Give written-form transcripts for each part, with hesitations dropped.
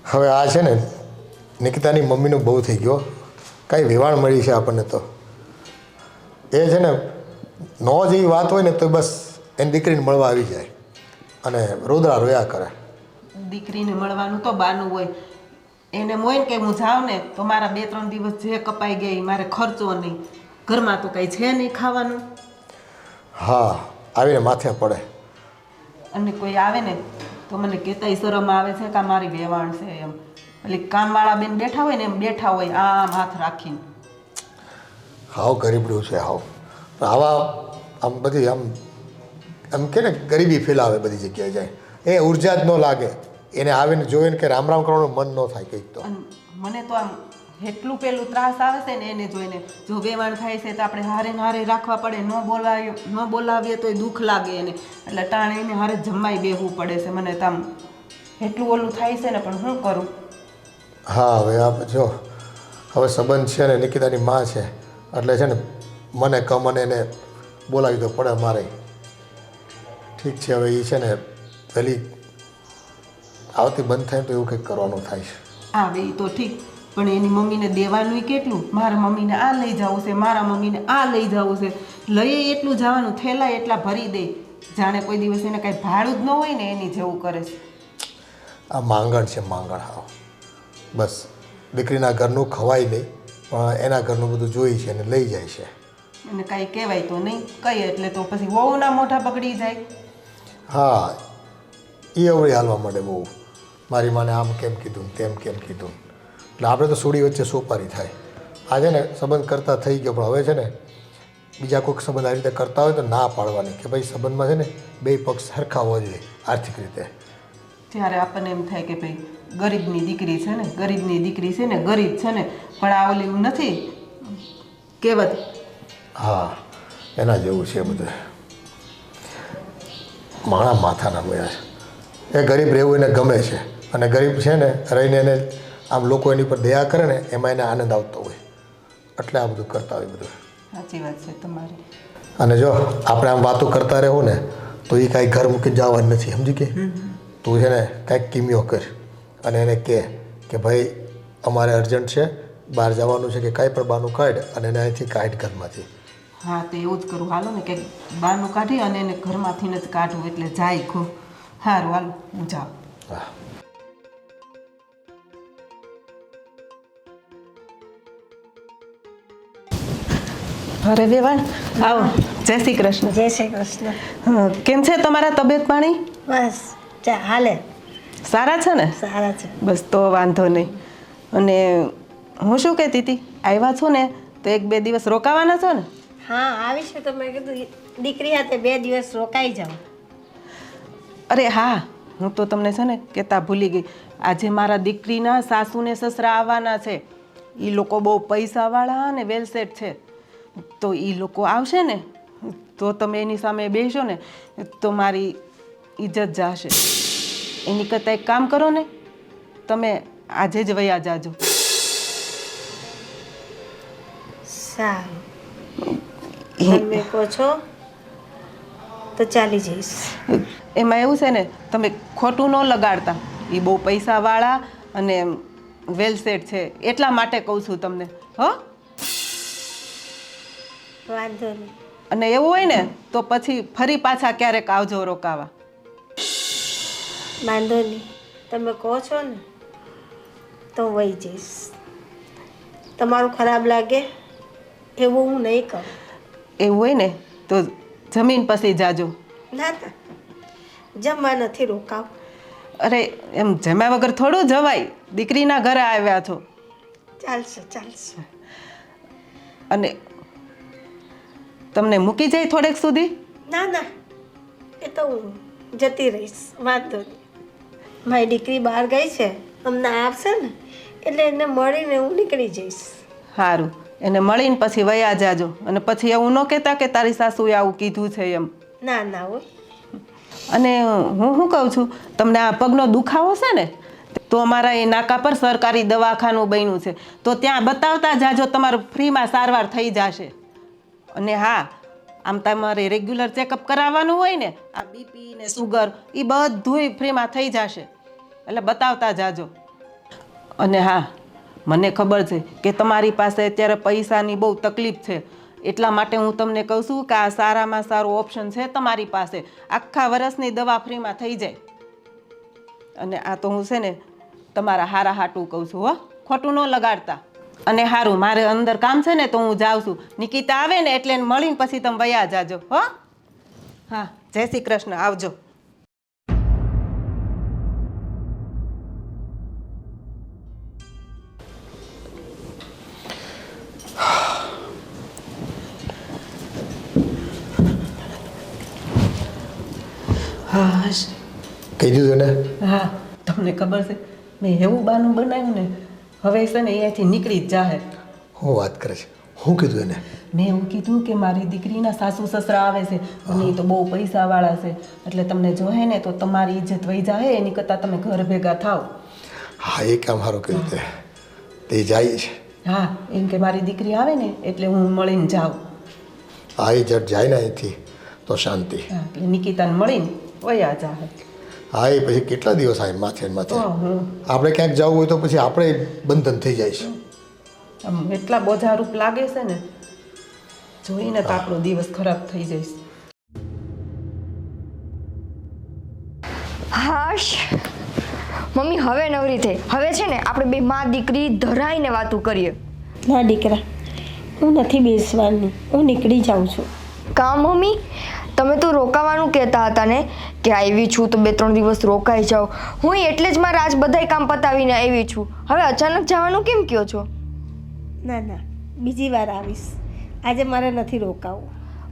હવે આ છે ને નિકિતાની મમ્મીનું બહુ થઈ ગયો, કાંઈ વેવાણ મળી છે આપણને તો. એ છે ને નો જેવી વાત હોય ને તો બસ એની દીકરીને મળવા આવી જાય અને રોદડા રોયા કરે. દીકરીને મળવાનું તો બાનું હોય, એને હોય ને કે હું જાઉં ને તો મારા 2-3 દિવસ જે કપાઈ ગઈ મારે ખર્ચો નહીં, ઘરમાં તો કંઈ છે નહીં ખાવાનું. હા, આવીને માથે પડે. અને કોઈ આવે ને તો મને કહેતાય શરમ આવે છે કે આ મારી વેવાણ છે એમ. એટલે કામવાળા બેન બેઠા હોય ને એમ બેઠા હોય આમ હાથ રાખીને. હાવ ગરીબડું છે હાવ. આવા આમ બધી આમ કે ને ગરીબી ફેલાવે બધી જગ્યાએ જાય, એ ઉર્જા જ ન લાગે એને. આવીને જોઈને કે રામ રામ કરવાનું મન ન થાય કંઈક તો. મને તો આમ એટલું પેલું ત્રાસ આવે છે ને એને જોઈને. જો વેવાણ થાય છે તો આપણે હારે ને હારે રાખવા પડે, ન બોલાવીએ તોય દુઃખ લાગે એને, એટલે ટાણે એને હારે જમાઈ બેહવું પડે છે. મને તો આમ એટલું ઓલું થાય છે ને, પણ શું કરું. હા, હવે આ જો હવે સંબંધ છે ને નિકિતાની માં છે એટલે છે ને મને કમને એને બોલાવી તો પડે મારે. ઠીક છે, હવે એ છે ને પહેલી આવતી બંધ થાય તો એવું કંઈક કરવાનું થાય છે. આવે એ તો ઠીક, પણ એની મમ્મીને દેવાનું કેટલું. મારા મમ્મીને આ લઈ જવું છે, મારા મમ્મીને આ લઈ જવું છે, લઈએ એટલું જવાનું, થેલા એટલા ભરી દે, જાણે કોઈ દિવસ એને કાંઈ ભાડું જ ન હોય ને એની જેવું કરે છે. આ માંગણ છે, માંગણ. હાવ બસ દીકરીના ઘરનું ખવાય નહીં પણ એના ઘરનું બધું જોઈ છે અને લઈ જાય છે. અને કાંઈ કહેવાય તો નહીં, કહીએ એટલે તો પછી વહુના મોઢા બગડી જાય. હા, એ અવળી હાલવા માંડે બહુ. મારી માને આમ કેમ કીધું તેમ કેમ કીધું, એટલે આપણે તો સુડી વચ્ચે સોપારી થાય. આ છે ને સંબંધ કરતા થઈ ગયો, પણ હવે છે ને બીજા કોઈક સંબંધ આ રીતે કરતા હોય તો ના પાડવાની કે ભાઈ સંબંધમાં છે ને બે પક્ષ સરખા હોવા જોઈએ આર્થિક રીતે. ત્યારે આપણને એમ થાય કે ભાઈ ગરીબની દીકરી છે ને, ગરીબની દીકરી છે ને, ગરીબ છે ને, પણ આ ઓલી નથી કહેવત. હા, એના જેવું છે બધું. માણા માથાના ગયા છે. એ ગરીબ રહેવું એને ગમે છે અને ગરીબ છે ને રહીને એને આમ લોકો એની પર દયા કરે ને એમાં એને આનંદ આવતો હોય, એટલે આ બધું કરતા હોય બધું. સાચી વાત છે તમારી. અને જો આપણે આમ વાતો કરતા રહેવું ને તો એ કાંઈ ઘર મૂકીને જવાનું નથી, સમજી કે. તું છે ને કાંઈક કિમિયો કર અને એને કહે કે ભાઈ અમારે અર્જન્ટ છે, બહાર જવાનું છે કે કાંઈ પણ બહારનું કાઢ અને એને અહીંથી કાઢ ઘરમાંથી. હા, તો એવું જ કરું. હાલો ને કે બહારનું કાઢી અને એને ઘરમાંથી જ કાઢવું એટલે જાય ખો. સારું, હાલો હું જાઉં. હા. અરે વેવાણ, આવો. જય શ્રી કૃષ્ણ. જય શ્રી કૃષ્ણ. હા, કેમ છે તમારા તબિયત પાણી? બસ હાલે. સારા છે ને? સારા છે. બસ તો વાંધો નહીં. અને હું શું કહેતી હતી, આવ્યા છો ને તો 1-2 દિવસ રોકાવાના છો ને? હા, આવીશું. તો મેં કીધું દીકરી હાથે 2 દિવસ રોકાઈ જાઉં. અરે હા, હું તો તમને છે ને કહેતા ભૂલી ગઈ. આજે મારા દીકરીના સાસુ ને સસરા આવવાના છે. એ લોકો બહુ પૈસાવાળા અને વેલસેટ છે, તો એ લોકો આવશે ને તો તમે એની સામે બેસો ને તો મારી ઇજ્જત જશે. એની કરતાં એક કામ કરો ને, તમે આજે જ વયા જાજો. સારું, તમે કહો છો તો ચાલી જઈશ. એમાં એવું છે ને, તમે ખોટું ન લગાડતા. એ બહુ પૈસાવાળા અને વેલસેટ છે, એટલા માટે કહું છું તમને. હો, વાંધો નહીં. અને એવું હોય ને તો પછી ફરી પાછા ક્યારેક આવજો રોકાવા. વાંધો નહીં, તમે કહો છો ને તો વહી જઈશ. તમારું ખરાબ લાગે એવું હું નહીં કરું. એવું હોય ને તો જમીન પછી જાજો. ના ના, જમવા નથી રોકાવ. અરે એમ જમ્યા વગર થોડું જવાય, દીકરીના ઘરે આવ્યા છો. ચાલશે ચાલશે. અને તમને મૂકી જાય થોડેક સુધી? ના ના, એ તો હું જતી રહીશ, વાંધો નહીં. મારી દીકરી બહાર ગઈ છે, હમણાં આવશે ને એટલે એને મળીને હું નીકળી જઈશ. સારું, એને મળીને પછી વયા જાજો. અને પછી એવું ન કહેતા કે તારી સાસુએ આવું કીધું છે એમ. ના ના હોય. અને હું શું કહું છું, તમને આ પગનો દુખાવો છે ને, તો અમારા એ નાકા પર સરકારી દવાખાનું બન્યું છે, તો ત્યાં બતાવતા જાજો, તમારું ફ્રીમાં સારવાર થઈ જશે. અને હા, આમ તમારે રેગ્યુલર ચેકઅપ કરાવવાનું હોય ને, આ બીપી ને સુગર એ બધુંય ફ્રીમાં થઈ જશે, એટલે બતાવતા જાજો. અને હા, મને ખબર છે કે તમારી પાસે અત્યારે પૈસાની બહુ તકલીફ છે, એટલા માટે હું તમને કહું છું કે આ સારામાં સારો ઓપ્શન છે તમારી પાસે. આખા વર્ષની દવા ફ્રીમાં થઈ જાય. અને આ તો હું છે ને તમારા હારા હાટું કહું છું, હો, ખોટું ન લગાડતા. અને સારું, મારે અંદર કામ છે ને તો હું જાઉં છું. નિકિતા આવે ને એટલે એને મળીને પછી તમે વયા જાજો, હો. હા, જય શ્રી કૃષ્ણ, આવજો. હા, કહી દીધું ને? હા, તમને ખબર છે મેં એવું બાનું બનાવ્યું ને, હવે છે ને અહીંયાથી નીકળી જ જાહે. હું વાત કરે છે? શું કીધું એને? મેં એવું કીધું કે મારી દીકરીના સાસુ સસરા આવે છે અને એ તો બહુ પૈસાવાળા છે, એટલે તમને જોહે ને તો તમારી ઇજ્જત વહી જાહે, એની કરતાં તમે ઘર ભેગા થાવ. હા, એ કામ સારું કર્યું તે જાય છે. હા, એમ કે મારી દીકરી આવે ને એટલે હું મળીને જાઉં. હા, એ જટ જાય ને અહીંથી તો શાંતિ. હા, એટલે નિકિતાને મળીને વયા જાહે. હા, એ પછી કેટલા દિવસ આવે માથે ને માથે. હમ. આપણે ક્યાંક જવું હોય તો પછી આપણે બંધન થઈ જાય છે. આમ એટલા બોજારૂપ લાગે છે ને, જોઈને તો આપણો દિવસ ખરાબ થઈ જઈશ. હાશ, મમ્મી હવે નવરી થઈ. હવે છે ને આપણે બે માં દીકરી ધરાઈને વાતું કરીએ. ના દીકરા, હું નથી બેસવાની, હું નીકળી જાઉં છું. કાં મમ્મી, તમે તો રોકાવાનું કહેતા હતા ને કે આવી છું તો 2-3 દિવસ રોકાઈ જાઓ. હું એટલે જ મારા આજ બધાય કામ પતાવીને આવી છું. હવે અચાનક જવાનું કેમ કહો છો? ના ના, બીજી વાર આવીશ. આજે મારે નથી રોકાવું.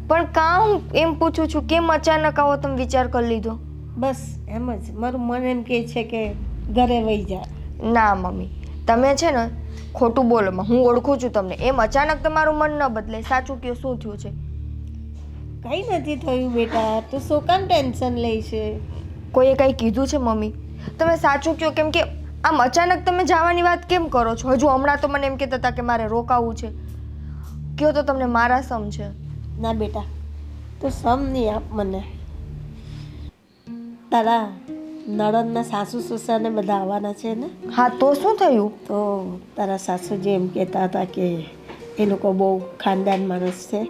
પણ કાં હું એમ પૂછું છું, કેમ અચાનક આવો તમે વિચાર કરી લીધો? બસ એમ જ, મારું મન એમ કહે છે કે ઘરે વહી જા. ના મમ્મી, તમે છે ને ખોટું બોલો. હું ઓળખું છું તમને. એમ અચાનક તમારું મન ન બદલે. સાચું કહો, શું થયું છે? કંઈ નથી થયું બેટા, તું શું કામ ટેન્શન લે છે? કોઈએ કંઈ કીધું છે મમ્મી? તમે સાચું કહો, કેમ કે આમ અચાનક તમે જવાની વાત કેમ કરો છો? હજુ હમણાં તો મને એમ કહેતા હતા કે મારે રોકાવું છે. કયો તો તમને મારા સમ છે. ના બેટા, તું સમ નહીં આપ મને. તારા નણંદના સાસુ સસરાને બધા આવવાના છે ને? હા, તો શું થયું? તો તારા સાસુજી એમ કહેતા હતા કે એ લોકો બહુ ખાનદાન માણસ છે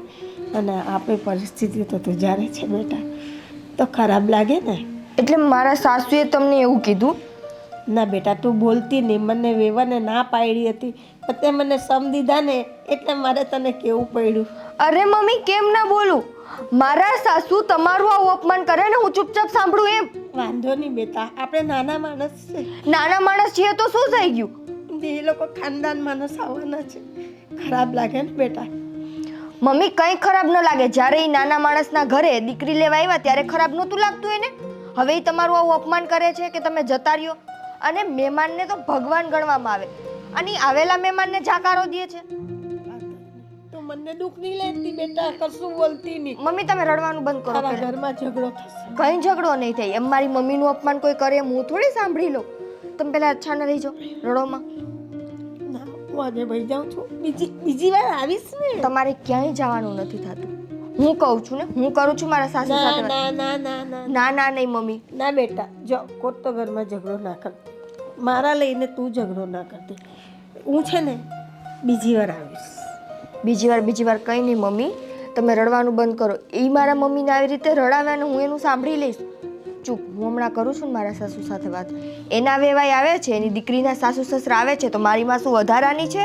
અને આપણી પરિસ્થિતિ તો તું જાણે છે બેટા, તો ખરાબ લાગે ને. એટલે મારા સાસુએ તમને એવું કીધું? ના બેટા, તું બોલતી નહીં. મને વેવાને ના પાડી હતી, પણ તે મને સમ દીધા ને એટલે મારે તને કહેવું પડ્યું. અરે મમ્મી, કેમ ના બોલું? મારા સાસુ તમારું આવું અપમાન કરે ને હું ચૂપચાપ સાંભળું એમ? વાંધો નહીં બેટા, આપણે નાના માણસ છે. નાના માણસ છીએ તો શું થઈ ગયું? એ લોકો ખાનદાન માણસ આવવાના છે, ખરાબ લાગે ને બેટા? મમ્મી, કંઈ ખરાબ ન લાગે. જ્યારે એ નાના માણસના ઘરે દીકરી લેવા આવ્યા ત્યારે ખરાબ નહોતું લાગતું એને? હવે એ તમારું આવું અપમાન કરે છે કે તમે જતા રહ્યો. અને મહેમાનને તો ભગવાન ગણવામાં આવે, અને આવેલા મહેમાનને જાકારો દે છે. તું મને દુઃખ નહીં લેતી બેટા, કશું બોલતી નહીં. મમ્મી, તમે રડવાનું બંધ કરો. તારા ઘરમાં ઝઘડો થશે. કંઈ ઝઘડો નહીં થાય. એમ મારી મમ્મીનું અપમાન કોઈ કરે એમ હું થોડી સાંભળી લઉં. તમે પેલા અચ્છા ન રહી જાઓ રડોમાં. ના, હું આજે ભાઈ જાઉં છું. બીજી વાર આવીશ ને. તમારે ક્યાંય જવાનું નથી થતું. હું કહું છું ને, હું કરું છું મારા સાસુ સાથે. ના ના ના ના ના ના નહીં મમ્મી. ના બેટા, જો કોટ તો ઘરમાં ઝઘડો ના કરતી. મારા લઈને તું ઝઘડો ના કરતી. હું છે ને બીજી વાર આવીશ. બીજી વાર કંઈ નહીં મમ્મી. તમે રડવાનું બંધ કરો. એ મારા મમ્મીને આવી રીતે રડાવ્યા ને હું એનું સાંભળી લઈશ. ચૂપ, હું હમણાં કરું છું ને મારા સાસુ સાથે વાત. એના વેવાય આવે છે, એની દીકરીના સાસુ સસરા આવે છે, તો મારી માં શું વધારાની છે?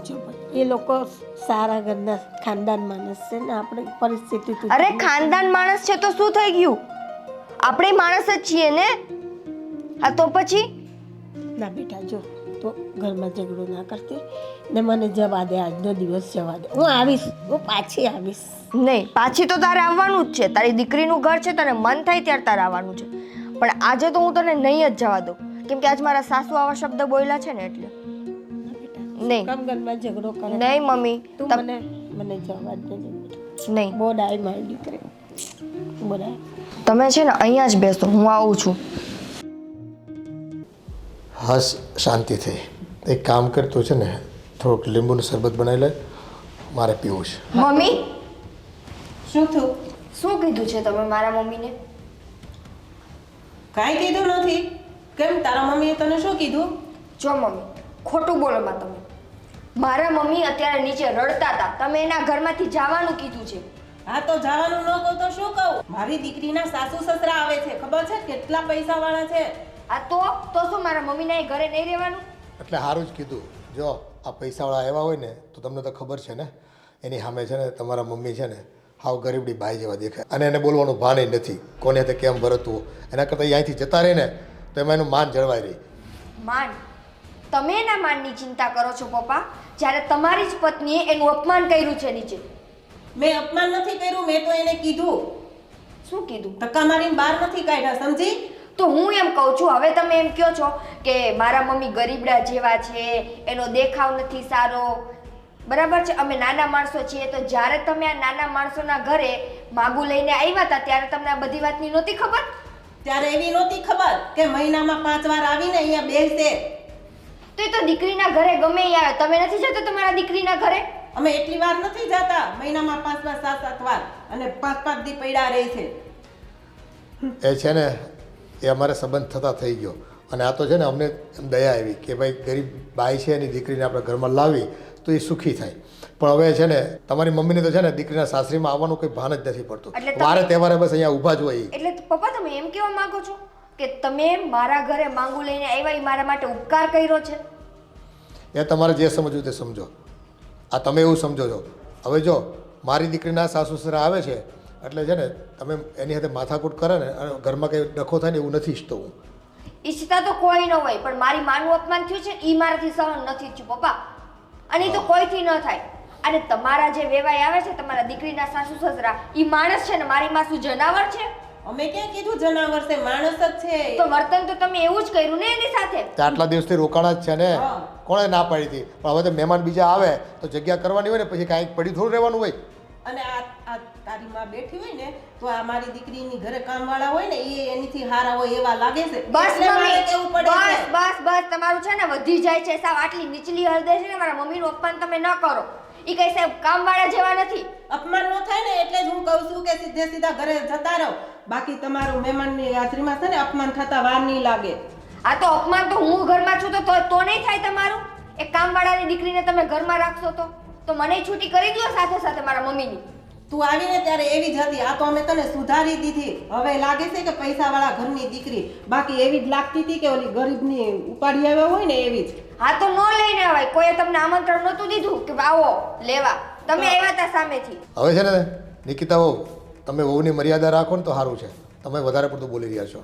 જો ભાઈ, એ લોકો સારા ઘરના ખાનદાન માણસ છે ને, આપણી પરિસ્થિતિ તું. અરે ખાનદાન માણસ છે તો શું થઈ ગયું? આપણે માણસ જ છીએ ને. આ તો પછી ના બેટા, જો તો ઘરમાં ઝઘડો ના કરતી ને, મને જવા દે, આજનો દિવસ જવા દે. હું આવીશ, હું પાછી આવીશ. નહીં, પાછી તો તારે આવવાનું જ છે. તારી દીકરીનું ઘર છે, તને મન થાય ત્યારે તારે આવવાનું છે. પણ આજે તો હું તને નહીં જ જવા દઉં, કેમ કે આજ મારા સાસુ આવા શબ્દ બોલ્યા છે ને એટલે. નહીં કામ ઘરમાં ઝઘડો કરે. નહીં મમ્મી, તું મને જવા દે નહીં. બહુ ડાય મારી દીકરી, બોલાય. તમે છે ને અહીંયા જ બેસો, હું આવું છું. હા, શાંતિ થઈ. એક કામ કરતો છે ને, થોડુંક લીંબુનું શરબત બનાવી લે, મારે પીવું છે. મમ્મી, શું થયું? શું કીધું છે તમે મારા મમ્મીને? કાંઈ કીધું નથી. કેમ, તારા મમ્મીએ તને શું કીધું? જો મમ્મી ખોટું બોલો માં તમે. મારા મમ્મી અત્યારે નીચે રડતા હતા, તમે એના ઘરમાંથી જવાનું કીધું છે. હા તો જવાનું ન કહું તો શું કહું? મારી દીકરીના સાસુ સસરા આવે છે, ખબર છે કેટલા પૈસા વાળા છે. આ તો શું મારા મમ્મીના એ ઘરે નહીં રહેવાનું? એટલે સારું જ કીધું. જો આ પૈસાવાળા આવ્યા હોય ને તો તમને તો ખબર છે ને, એની સામે છે ને તમારા મમ્મી છે ને હાવ ગરીબડી બાઈ જેવા દેખાય, અને એને બોલવાનું ભાન નથી કોને તે કેમ ભરતવું. એના કરતાં અહીંયાથી જતા રહે ને તો એમાં એનું માન જળવાઈ રહી. માન? તમે એના માનની ચિંતા કરો છો પપ્પા, જ્યારે તમારી જ પત્નીએ એનું અપમાન કર્યું છે નીચે. મેં અપમાન નથી કર્યું, મેં તો એને કીધું. શું કીધું? ધક્કા મારીને બહાર નથી કાઢ્યા, સમજી? તો હું એમ કહું છું, હવે તમે એમ કહો છો કે મારા મમ્મી ગરીબડા જેવા છે, એનો દેખાવ નથી સારો. બરાબર છે, અમે નાના માણસો છીએ, તો જ્યારે તમે આ નાના માણસોના ઘરે માગું લઈને આવ્યા હતા ત્યારે તમને આ બધી વાતની નહોતી ખબર? ત્યારે એવી નહોતી ખબર કે મહિનામાં 5 વાર આવીને અહીંયા બેસશે. તો એ તો દીકરીના ઘરે ગમે એ આવે, તમે નથી જતા તમારા દીકરીના ઘરે? અમે એટલી વાર નથી જતા, મહિનામાં 5 વાર 7 વાર, અને 5 દી પડ્યા રહે છે. એ છે ને એ અમારે સંબંધ થતા થઈ ગયો, અને આ તો છે ને અમને એમ દયા આવી કે ભાઈ ગરીબ બાઈ છે એની દીકરીને આપણે ઘરમાં લાવી તો એ સુખી થાય. પણ હવે છે ને તમારી મમ્મીને તો છે ને દીકરીના સાસરીમાં આવવાનું કોઈ ભાન જ નથી પડતું, વારે તહેવારે બસ અહીંયા ઊભા જ હોય. એટલે પપ્પા તમે એમ કહેવા માંગો છો કે તમે મારા ઘરે માંગુ લઈને આવ્યા એ મારા માટે ઉપકાર કર્યો છે? એ તમારે જે સમજવું તે સમજો. આ તમે એવું સમજો છો. હવે જો મારી દીકરીના સાસુ સસરા આવે છે એટલે છે ને તમે એની સાથે માથાકૂટ કરે ને અને ઘરમાં કંઈ ડખો થાય ને એવું નથી ઈચ્છતો હું. ઈચ્છતા તો કોઈ ન હોય, પણ મારી માનું અપમાન થયું છે એ મારાથી સહન નથી થયું પપ્પા, અને એ તો કોઈથી ન થાય. અને તમારા જે વેવાઈ આવે છે તમારા દીકરીના સાસુ સસરા, એ માણસ છે ને મારી માં શું જનાવર છે? અમે ક્યાં કીધું જનાવર છે, માણસ જ છે. તો વર્તન તો તમે એવું જ કર્યું ને એની સાથે. આટલા દિવસથી રોકાણા જ છે ને, કોણે ના પાડી હતી? પણ હવે તો મહેમાન બીજા આવે તો જગ્યા કરવાની હોય ને, પછી કાંઈક પડી થોડું રહેવાનું હોય. અને આ તારી માં બેઠી હોય ને તો આ મારી દીકરીની ઘરે કામવાળા હોય ને એ એનીથી હારા હોય એવા લાગે છે. બસ એટલે મારે મમ્મી, કેવું પડે છે. બસ તમારું છે ને વધી જાય છે સાવ. આટલી નીચલી હૃદય છે ને મારા મમ્મીનું અપમાન તમે ન કરો. ઈ કઈ સાહેબ કામવાળા જેવા નથી. અપમાન ન થાય ને એટલે જ હું કહું છું કે સીધે ઘરે જતા રહો. બાકી તમારું મહેમાનની હાજરીમાં છે ને અપમાન થતા વાર નહીં લાગે. આ તો અપમાન તો હું ઘરમાં છું તો નહીં થાય તમારું? એક કામવાળાની દીકરીને તમે ઘરમાં રાખશો તો મને છૂટી કરી દો સાથે સાથે મારા મમ્મીની. તું આવીને ત્યારે એવી જ હતી, આ તો અમે તને સુધારી દીધી. હવે લાગે છે કે પૈસાવાળા ઘરની દીકરી, બાકી એવી જ લાગતી હતી કે ઓલી ગરીબની ઉપાડી આવ્યા હોય ને એવી જ. હા તો ન લઈને આવાય. કોઈએ તમને આમંત્રણ નહોતું દીધું કે આવો લેવા, તમે આવ્યા હતા સામેથી. હવે છે ને નિકિતા વહુ, તમે વહુની મર્યાદા રાખો ને તો સારું છે. તમે વધારે પડતું બોલી રહ્યા છો.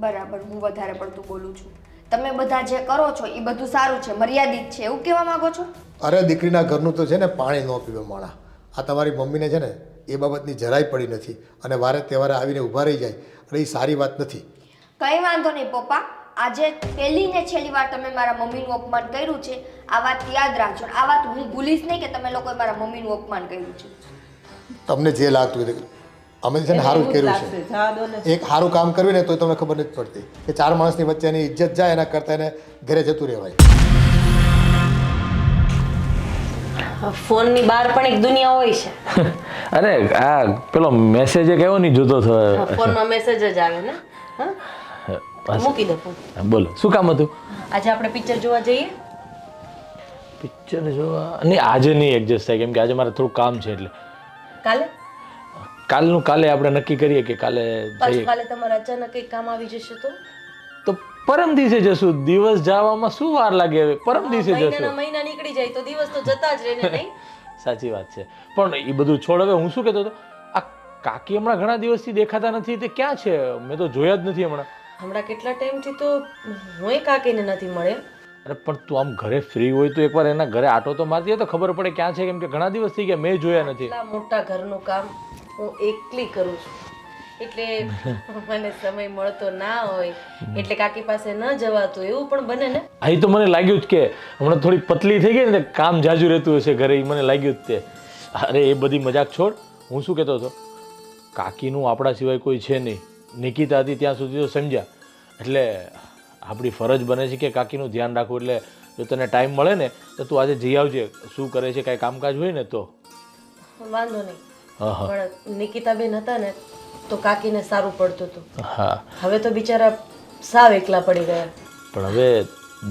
બરાબર, હું વધારે પડતું બોલું છું. તમે બધા જે કરો છો એ બધું સારું છે, મર્યાદિત છે, એવું કહેવા માંગો છો? અરે દીકરીના ઘરનું તો છે ને પાણી ન પીવે માણા. આ તમારી મમ્મીને છે ને એ બાબતની જરાય પડી નથી, અને વારે તહેવારે આવીને ઊભા રહી જાય, અને એ સારી વાત નથી. કંઈ વાંધો નહીં પપ્પા, આજે પહેલી ને છેલ્લી વાર તમે મારા મમ્મીનું અપમાન કર્યું છે, આ વાત યાદ રાખજો. આ વાત હું ભૂલીશ નહીં કે તમે લોકોએ મારા મમ્મીનું અપમાન કર્યું છે. તમને જે લાગતું હોય અમે છે ને સારું જ કર્યું છે. જવા દો ને. એક સારું કામ કર્યું ને તો તમને ખબર નથી પડતી કે 4 માણસની વચ્ચે એની ઇજ્જત જાય, એના કરતાં એને ઘરે જતું રહેવાય. ફોનની બહાર પણ એક દુનિયા હોય છે. અરે આ પેલો મેસેજ કેવો નહીં જોતો થયો. ફોનમાં મેસેજ જ આવે ને. હા મૂકી દે ફોન. બોલો શું કામ હતું? આજે આપણે પિક્ચર જોવા જઈએ. પિક્ચર જોવા નહીં, આજે નહીં એડજસ્ટ થાય, કેમ કે આજે મારે થોડું કામ છે. એટલે કાલે કાલે આપણે નક્કી કરીએ કે કાલે પાછું જઈએ. કાલે તમારા અચાનક કંઈક કામ આવી જશે તો પરમ દિવસે જશું. દિવસ જવામાં શું વાર લાગે? હવે પરમ દિવસે જશું. મહિના નીકળી જાય તો દિવસ તો જતા જ રહે ને, નહીં? સાચી વાત છે. પણ એ બધું છોડ. હવે હું શું કહેતો હતો, આ કાકી હમણાં ઘણા દિવસથી દેખાતા નથી, તે ક્યાં છે? મેં તો જોયા જ નથી હમણાં કેટલા ટાઈમથી તો હું કાકીને નથી મળ્યા. અરે પણ તું આમ ઘરે ફ્રી હોય તો એકવાર એના ઘરે આટો તો મારતી તો ખબર પડે ક્યાં છે, કેમ કે ઘણા દિવસ થઈ ગયા મેં જોયા નથી. એટલા મોટા ઘરનું કામ હું એકલી કરું છું, એટલે મને સમય મળતો ના હોય, એટલે કાકી પાસે ન જવાતું એવું પણ બને ને. અહીં તો મને લાગ્યું જ કે હમણાં થોડી પતલી થઈ ગઈ ને, કામ જાજુ રહેતું હશે ઘરે, એ મને લાગ્યું જ તે. અરે એ બધી મજાક છોડ. હું શું કહેતો હતો, કાકીનું આપણા સિવાય કોઈ છે નહીં. નિકિતા હતી ત્યાં સુધી તો સમજ્યા. એટલે આપણી ફરજ બને છે કે કાકીનું ધ્યાન રાખવું. એટલે જો તને ટાઈમ મળે ને તો તું આજે જઈ આવજે. શું કરે છે, કાંઈ કામકાજ હોય ને તો. વાંધો નહીં, પણ નિકિતાબેન હતા ને તો કાકીને સારું પડતું હતું. હા, હવે તો બિચારા સાવ એકલા પડી ગયા. પણ હવે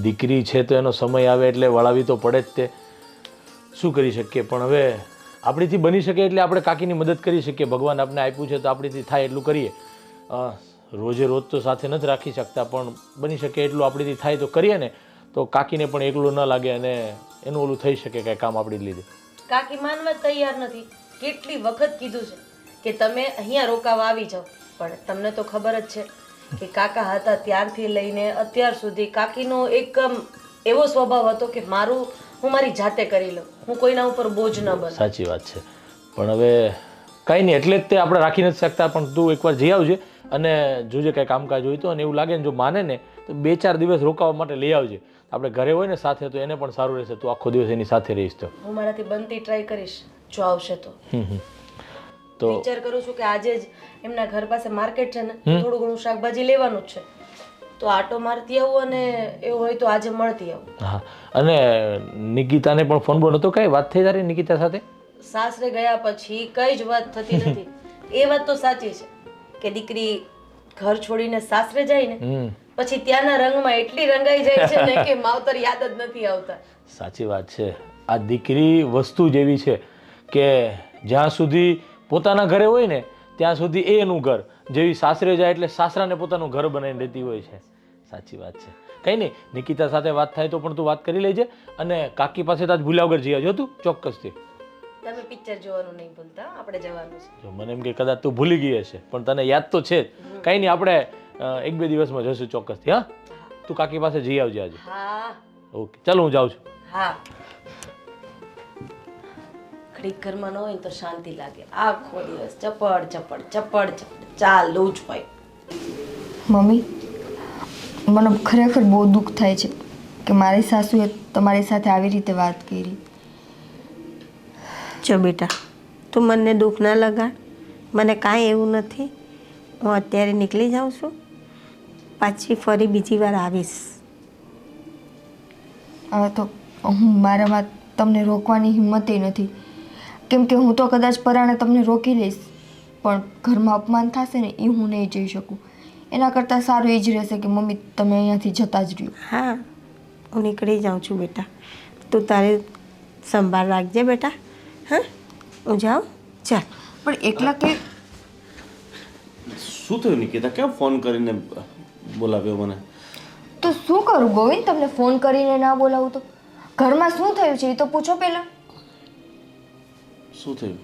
દીકરી છે તો એનો સમય આવે એટલે વળાવી તો પડે જ તે. શું કરી શકીએ, પણ હવે આપણીથી બની શકે એટલે આપણે કાકીની મદદ કરી શકીએ. ભગવાન આપણે આપ્યું છે તો આપણીથી થાય એટલું કરીએ. રોજે રોજ તો સાથે નથી રાખી શકતા, પણ બની શકે એટલું આપણીથી થાય તો કરીએ ને, તો કાકીને પણ એકલું ન લાગે અને એનું ઓલું થઈ શકે કાંઈ કામ આપણી લીધે. કાકી માનવા તૈયાર નથી. કેટલી વખત કીધું છે કે તમે અહીંયા રોકાવા આવી જાઓ, પણ તમને તો ખબર જ છે કે કાકા હતા ત્યારથી લઈને અત્યાર સુધી કાકીનો એક એવો સ્વભાવ હતો કે હું મારી જાતે કરી લઉં, હું કોઈના ઉપર બોજ ન બનું. સાચી વાત છે, પણ હવે કાંઈ નહીં, એટલે જ તે આપણે રાખી નથી શકતા. પણ તું એકવાર જઈ આવજે અને જોજે કાંઈ કામકાજ હોય તો, અને એવું લાગે ને જો માને ને તો 2-4 દિવસ રોકાવા માટે લઈ આવજે. આપણે ઘરે હોય ને સાથે તો એને પણ સારું રહેશે. તું આખો દિવસ એની સાથે રહીશ તો. હું મારાથી બનતી ટ્રાય કરીશ જો આવશે તો. તો વિચાર કરું છું કે આજે જ એમના ઘર પાસે માર્કેટ છે ને, થોડું ઘણું શાકભાજી લેવાનું જ છે, તો આટો મારતી આવું અને એવું હોય તો આજે મળતી આવું. હા, અને નિકિતાને પણ ફોન બોલ હતો, કાંઈ વાત થઈ તારી નિકિતા સાથે? સાસરે ગયા પછી કઈ જ વાત થતી નથી. એ વાત તો સાચી છે કે દીકરી ઘર છોડીને સાસરે જાય ને પછી ત્યાંના રંગમાં એટલી રંગાઈ જાય છે ને કે માવતર યાદ જ નથી આવતા. સાચી વાત છે. આ દીકરી વસ્તુ જેવી છે કે જ્યાં સુધી પોતાના ઘરે હોય ને ત્યાં સુધી એ એનું ઘર, જેવી સાસરે જાય એટલે સાસરાને પોતાનું ઘર બનાવીને રહેતી હોય છે. સાચી વાત છે. કંઈ નહીં, નિકિતા સાથે વાત થાય તો પણ તું વાત કરી લેજે, અને કાકી પાસે તો આજ ભૂલ્યા વગર જઈ આવજો તું ચોક્કસથી. તમે પિક્ચર જોવાનું નહીં ભૂલતા, આપણે જવાનું છે. જો મને એમ કે કદાચ તું ભૂલી ગઈ હશે, પણ તને યાદ તો છે જ. કંઈ નહીં, આપણે 1-2 દિવસમાં જશું ચોક્કસથી. હા, તું કાકી પાસે જઈ આવજે આજે. હા ઓકે, ચાલો હું જાઉં છું. હા. ઘડીક ઘરમાં ન હોય ને તો શાંતિ લાગે. આખો દિવસ ચપડ ચપડ ચપડ ચપડ ચાલુ જ હોય. મમ્મી, મને ખરેખર બહુ દુઃખ થાય છે કે મારી સાસુએ તમારી સાથે આવી રીતે વાત કરી. જો બેટા, તું મને દુઃખ ના લગાડ. મને કાંઈ એવું નથી. હું અત્યારે નીકળી જાઉં છું, પાછી ફરી બીજી વાર આવીશ. હવે તો મારામાં તમને રોકવાની હિંમતે નથી, કેમ કે હું તો કદાચ પરાણે તમને રોકી લઈશ, પણ ઘરમાં અપમાન થશે ને એ હું નહીં જઈ શકું. એના કરતાં સારું એ જ રહેશે કે મમ્મી તમે અહીંયાથી જતા જ રહ્યો. હા, હું નીકળી જાઉં છું બેટા. તું તારી સંભાળ રાખજે બેટા. હા, હું જાઉં. ચાલ. પણ એકલા કે શું થયું નિકિતા? કેમ ફોન કરીને બોલાવ્યો મને? તો શું કરું ગોવિંદ, તમને ફોન કરીને ના બોલાવું તો? ઘરમાં શું થયું છે એ તો પૂછો પહેલાં. શું થયું?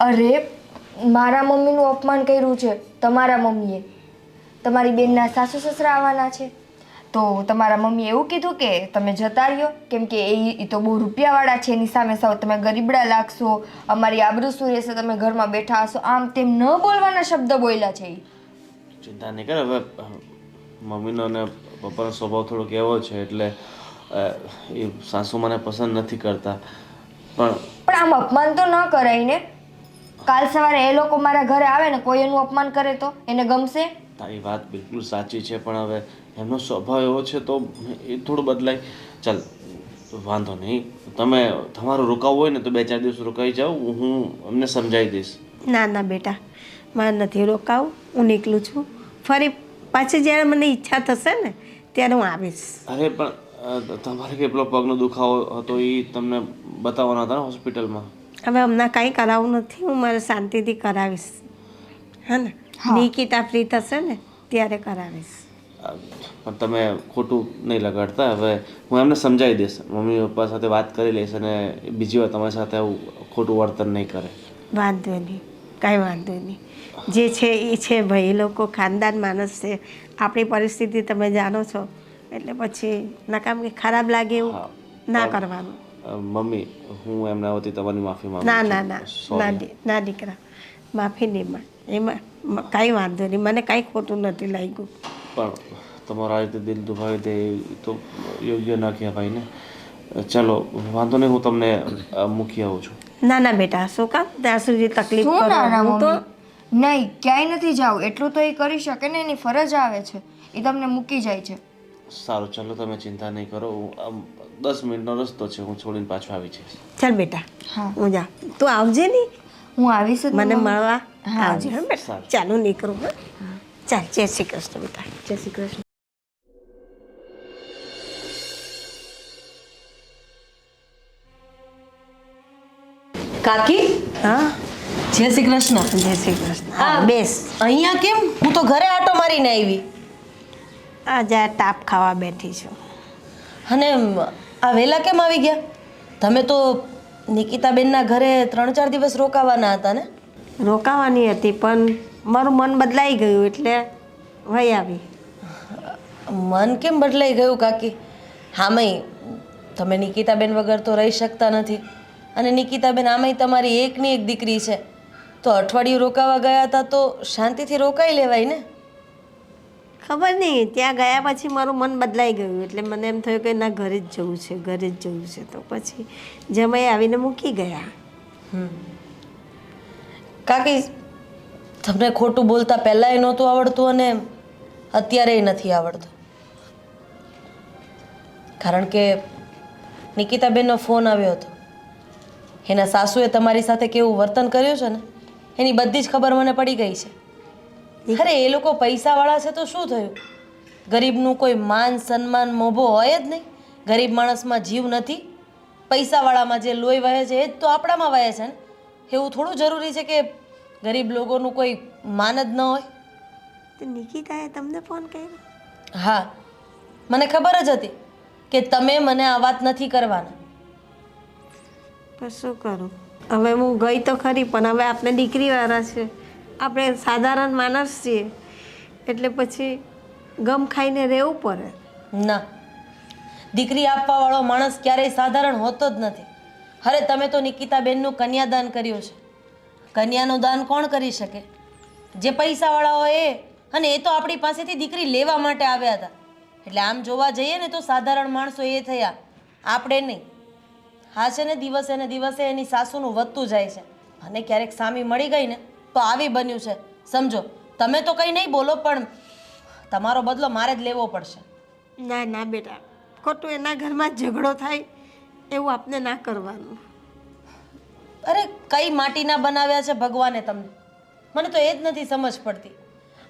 અરે, મારા મમ્મીનું અપમાન કર્યું છે તમારા મમ્મીએ. તમારી બેનના સાસુ સસરા આવવાના છે, તો તમારા મમ્મીએ એવું કીધું કે તમે જતા રહ્યો, કેમ કે એ તો બહુ રૂપિયાવાળા છે, એની સામે સાવ તમે ગરીબડા લાગશો, અમારી આબરૂ શું રહેશે, તમે ઘરમાં બેઠા હશો, આમ તેમ ન બોલવાના શબ્દ બોલ્યા છે. ચિંતા નહીં કર. હવે મમ્મીનો અને પપ્પાનો સ્વભાવ થોડોક એવો છે, એટલે એ સાસુ મને પસંદ નથી કરતા. પણ આમ અપમાન તો ન કરાય ને. કાલ સવારે એ લોકો મારા ઘરે આવે ને કોઈ એનું અપમાન કરે તો એને ગમશે? તારી વાત બિલકુલ સાચી છે, પણ હવે એમનો સ્વભાવ એવો છે તો એ થોડું બદલાય. ચાલ, વાંધો નહીં. તમે તમારું રોકાવું હોય ને તો 2-4 દિવસ રોકાઈ જાઓ, હું અમને સમજાવી દઈશ. ના ના બેટા, મારે નથી રોકાવું. હું નીકળું છું. ફરી પાછી જ્યારે મને ઈચ્છા થશે ને ત્યારે હું આવીશ. અરે પણ તમારે કેટલો પગનો દુખાવો હતો એ તમને બતાવવાના હતા ને હોસ્પિટલમાં? હવે હમણાં કાંઈ કરાવવું નથી. હું મારે શાંતિથી કરાવીશ. હા ને, નિકિતા ફ્રી થશે ને ત્યારે કરાવીશ. પણ તમે ખોટું નહીં લગાડતા. હવે હું એમને સમજાવી દઈશ, મમ્મી પપ્પા સાથે વાત કરી લઈશ, અને બીજી વાર તમારી સાથે આવું ખોટું વર્તન નહીં કરે. વાંધો નહીં, કાંઈ વાંધો નહીં. જે છે એ છે ભાઈ. એ લોકો ખાનદાન માણસ છે. આપણી પરિસ્થિતિ તમે જાણો છો, એટલે પછી નકામ કે ખરાબ લાગે એવું ના કરવાનું. મમ્મી, હું એમના વતી તમારી માફી માંગુ ના છું. ના ના ના ના દીકરા, માફી નહીં માં. એમાં કાંઈ વાંધો નહીં. મને કાંઈ ખોટું નથી લાગ્યું. પણ તમારા આ રીતે દિલ દુભાવી દે એ તો યોગ્ય ના કહેવાય ને. ચાલો, વાંધો નહીં, હું તમને મૂકી આવું છું. ના ના બેટા, શું કામ ત્યાં સુધી તકલીફ શું કરો? નાના હું તો મમ્મી, નહીં ક્યાંય નથી જાવ. એટલું તો એ કરી શકે ને, એની ફરજ આવે છે. એ તમને મૂકી જાય છે. સારું, ચાલો, તમે ચિંતા નહીં કરો. આમ 10 મિનિટનો રસ્તો છે, હું છોડીને પાછો આવી જઈશ. ચાલ બેટા, હું જા. તું આવજે નહીં, હું આવીશ જ મને મમ્મી. મળવા હા, આવજે. હા બેટા, ચાલો નીકળું. હા ચાલ, જય શ્રી કૃષ્ણ બેટા. જય શ્રી કૃષ્ણ. કાકી હા જય શ્રી કૃષ્ણ. જય શ્રી કૃષ્ણ હા. બેસ. અહીંયા કેમ? હું તો ઘરે આટો મારીને આવી. આજે આ તાપ ખાવા બેઠી છું. અને આ વહેલા કેમ આવી ગયા? તમે તો નિકિતાબેનના ઘરે 3-4 દિવસ રોકાવાના હતા ને? રોકાવાની હતી પણ મારું મન બદલાઈ ગયું એટલે વહી આવી. મન કેમ બદલાઈ ગયું કાકી? હામય તમે નિકિતાબેન વગર તો રહી શકતા નથી. અને નિકિતાબેન આમાંય તમારી એકની એક દીકરી છે, તો અઠવાડિયું રોકાવા ગયા હતા તો શાંતિથી રોકાઈ લેવાય ને. ખબર નહીં ત્યાં ગયા પછી મારું મન બદલાઈ ગયું એટલે મને એમ થયું કે ના ઘરે જ જવું છે, ઘરે જ જવું છે. તો પછી જમાઈ આવીને મૂકી ગયા. કાકી તમને ખોટું બોલતા પહેલાંય નહોતું આવડતું અને અત્યારેય નથી આવડતું. કારણ કે નિકિતાબેનનો ફોન આવ્યો હતો. એના સાસુએ તમારી સાથે કેવું વર્તન કર્યું છે ને એની બધી જ ખબર મને પડી ગઈ છે. અરે એ લોકો પૈસાવાળા છે તો શું થયું? ગરીબનું કોઈ માન સન્માન મોભો હોય જ નહીં. ગરીબ માણસમાં જીવ નથી. પૈસાવાળામાં જે લોહી વહે છે એ જ તો આપણામાં વહે છે ને. એવું થોડું જરૂરી છે કે ગરીબ લોકોનું કોઈ માન જ ન હોય. તો નિકિતાએ તમને ફોન કર્યો? હા, મને ખબર જ હતી કે તમે મને આ વાત નથી કરવાના. પણ શું કરું હવે? હું ગઈ તો ખરી પણ હવે આપણે દીકરીવાળા છે, આપણે સાધારણ માણસ છીએ એટલે પછી ગમ ખાઈને રહેવું પડે. ના, દીકરી આપવાવાળો માણસ ક્યારેય સાધારણ હોતો જ નથી. અરે તમે તો નિકિતાબેનનું કન્યાદાન કર્યું છે. કન્યાનું દાન કોણ કરી શકે? જે પૈસાવાળા હોય એ. અને એ તો આપણી પાસેથી દીકરી લેવા માટે આવ્યા હતા. એટલે આમ જોવા જઈએ ને તો સાધારણ માણસો એ થયા, આપણે નહીં. હા છે ને, દિવસે ને દિવસે એની સાસુનું વધતું જાય છે. અને ક્યારેક સામી મળી ગઈ ને તો આવી બન્યું છે. સમજો, તમે તો કંઈ નહીં બોલો પણ તમારો બદલો મારે જ લેવો પડશે. ના ના બેટા, ખોટું એના ઘરમાં ઝઘડો થાય એવું આપને ના કરવાનું. અરે કઈ માટીના બનાવ્યા છે ભગવાને તમને? મને તો એ જ નથી સમજ પડતી.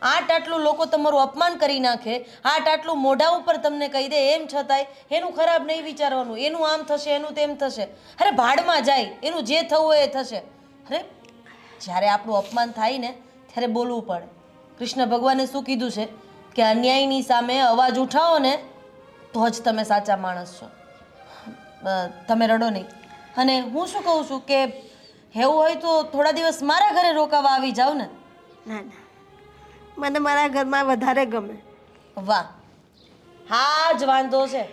આટલું લોકો તમારું અપમાન કરી નાખે, આટલું મોઢા ઉપર તમને કહી દે, એમ છતાંય એનું ખરાબ નહીં વિચારવાનું. એનું આમ થશે, એનું તેમ થશે. અરે ભાડમાં જાય, એનું જે થવું હોય એ થશે. અરે જ્યારે આપણું અપમાન થાય ને ત્યારે બોલવું પડે. કૃષ્ણ ભગવાને શું કીધું છે કે અન્યાયની સામે અવાજ ઉઠાવો ને તો જ તમે સાચા માણસ છો. તમે રડો નહીં. અને હું શું કહું છું કે એવું હોય તો થોડા દિવસ મારા ઘરે રોકાવા આવી જાવ ને. ના ના, મને મારા ઘરમાં વધારે ગમે. વાહ, હા જ વાંધો છે.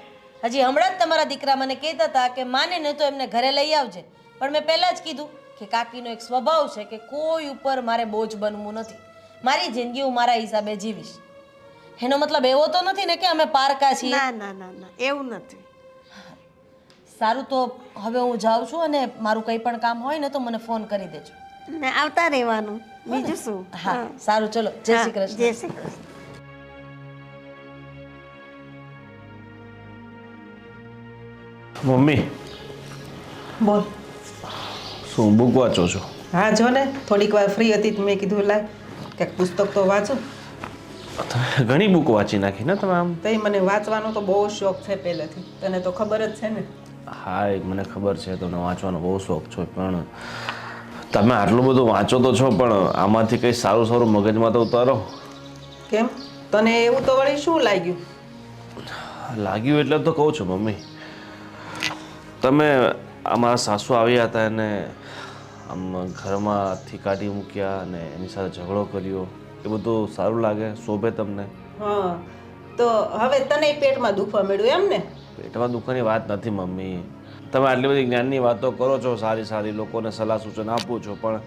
હજી હમણાં જ તમારા દીકરા મને કહેતા હતા કે માને ને તો એમને ઘરે લઈ આવજે. પણ મેં પહેલાં જ કીધું કે કાકીનો એક સ્વભાવ છે કે કોઈ ઉપર મારે બોજ બનવું નથી. મારી જિંદગી હું મારા હિસાબે જીવીશ. એનો મતલબ એવો તો નથી ને કે અમે પારકા છીએ. ના ના ના ના, એવું નથી. સારું, તો હવે હું જાઉં છું અને મારું કંઈ પણ કામ હોય ને તો મને ફોન કરી દેજો. ને આવતા રહેવાનું, બીજું શું. હા સારું, ચલો, જય શ્રી હા, કૃષ્ણ. જય શ્રી કૃષ્ણ. મમ્મી, બોલ. શું બુક વાંચો છો? હા જો ને, થોડીક વાર ફ્રી હતી તો મેં કીધું લાય કંઈક પુસ્તક તો વાંચું. તમે ઘણી બુક વાંચી નાખી ને તમે આમ. તઈ મને વાંચવાનો તો બહુ શોખ છે પહેલેથી, તને તો ખબર જ છે ને. હા, એ મને ખબર છે તમને વાંચવાનો બહુ શોખ છે, પણ તમે આટલું બધું વાંચો તો છો પણ આમાંથી કંઈ સારું સારું મગજમાં તો ઉતારો. કેમ, તને એવું તો વળી શું લાગ્યું? લાગ્યું એટલે તો કહું છું મમ્મી. તમે અમારા સાસુ આવ્યા હતા અને આમ ઘરમાંથી કાઢી મૂક્યા અને એની સાથે ઝઘડો કર્યો, એ બધું સારું લાગે? શોભે તમને? હા, તો હવે તને પેટમાં દુખવા મળ્યું એમ ને? પેટમાં દુઃખની વાત નથી મમ્મી. તમે આટલી બધી જ્ઞાનની વાતો કરો છો, સારી સારી લોકોને સલાહ સૂચન આપો છો, પણ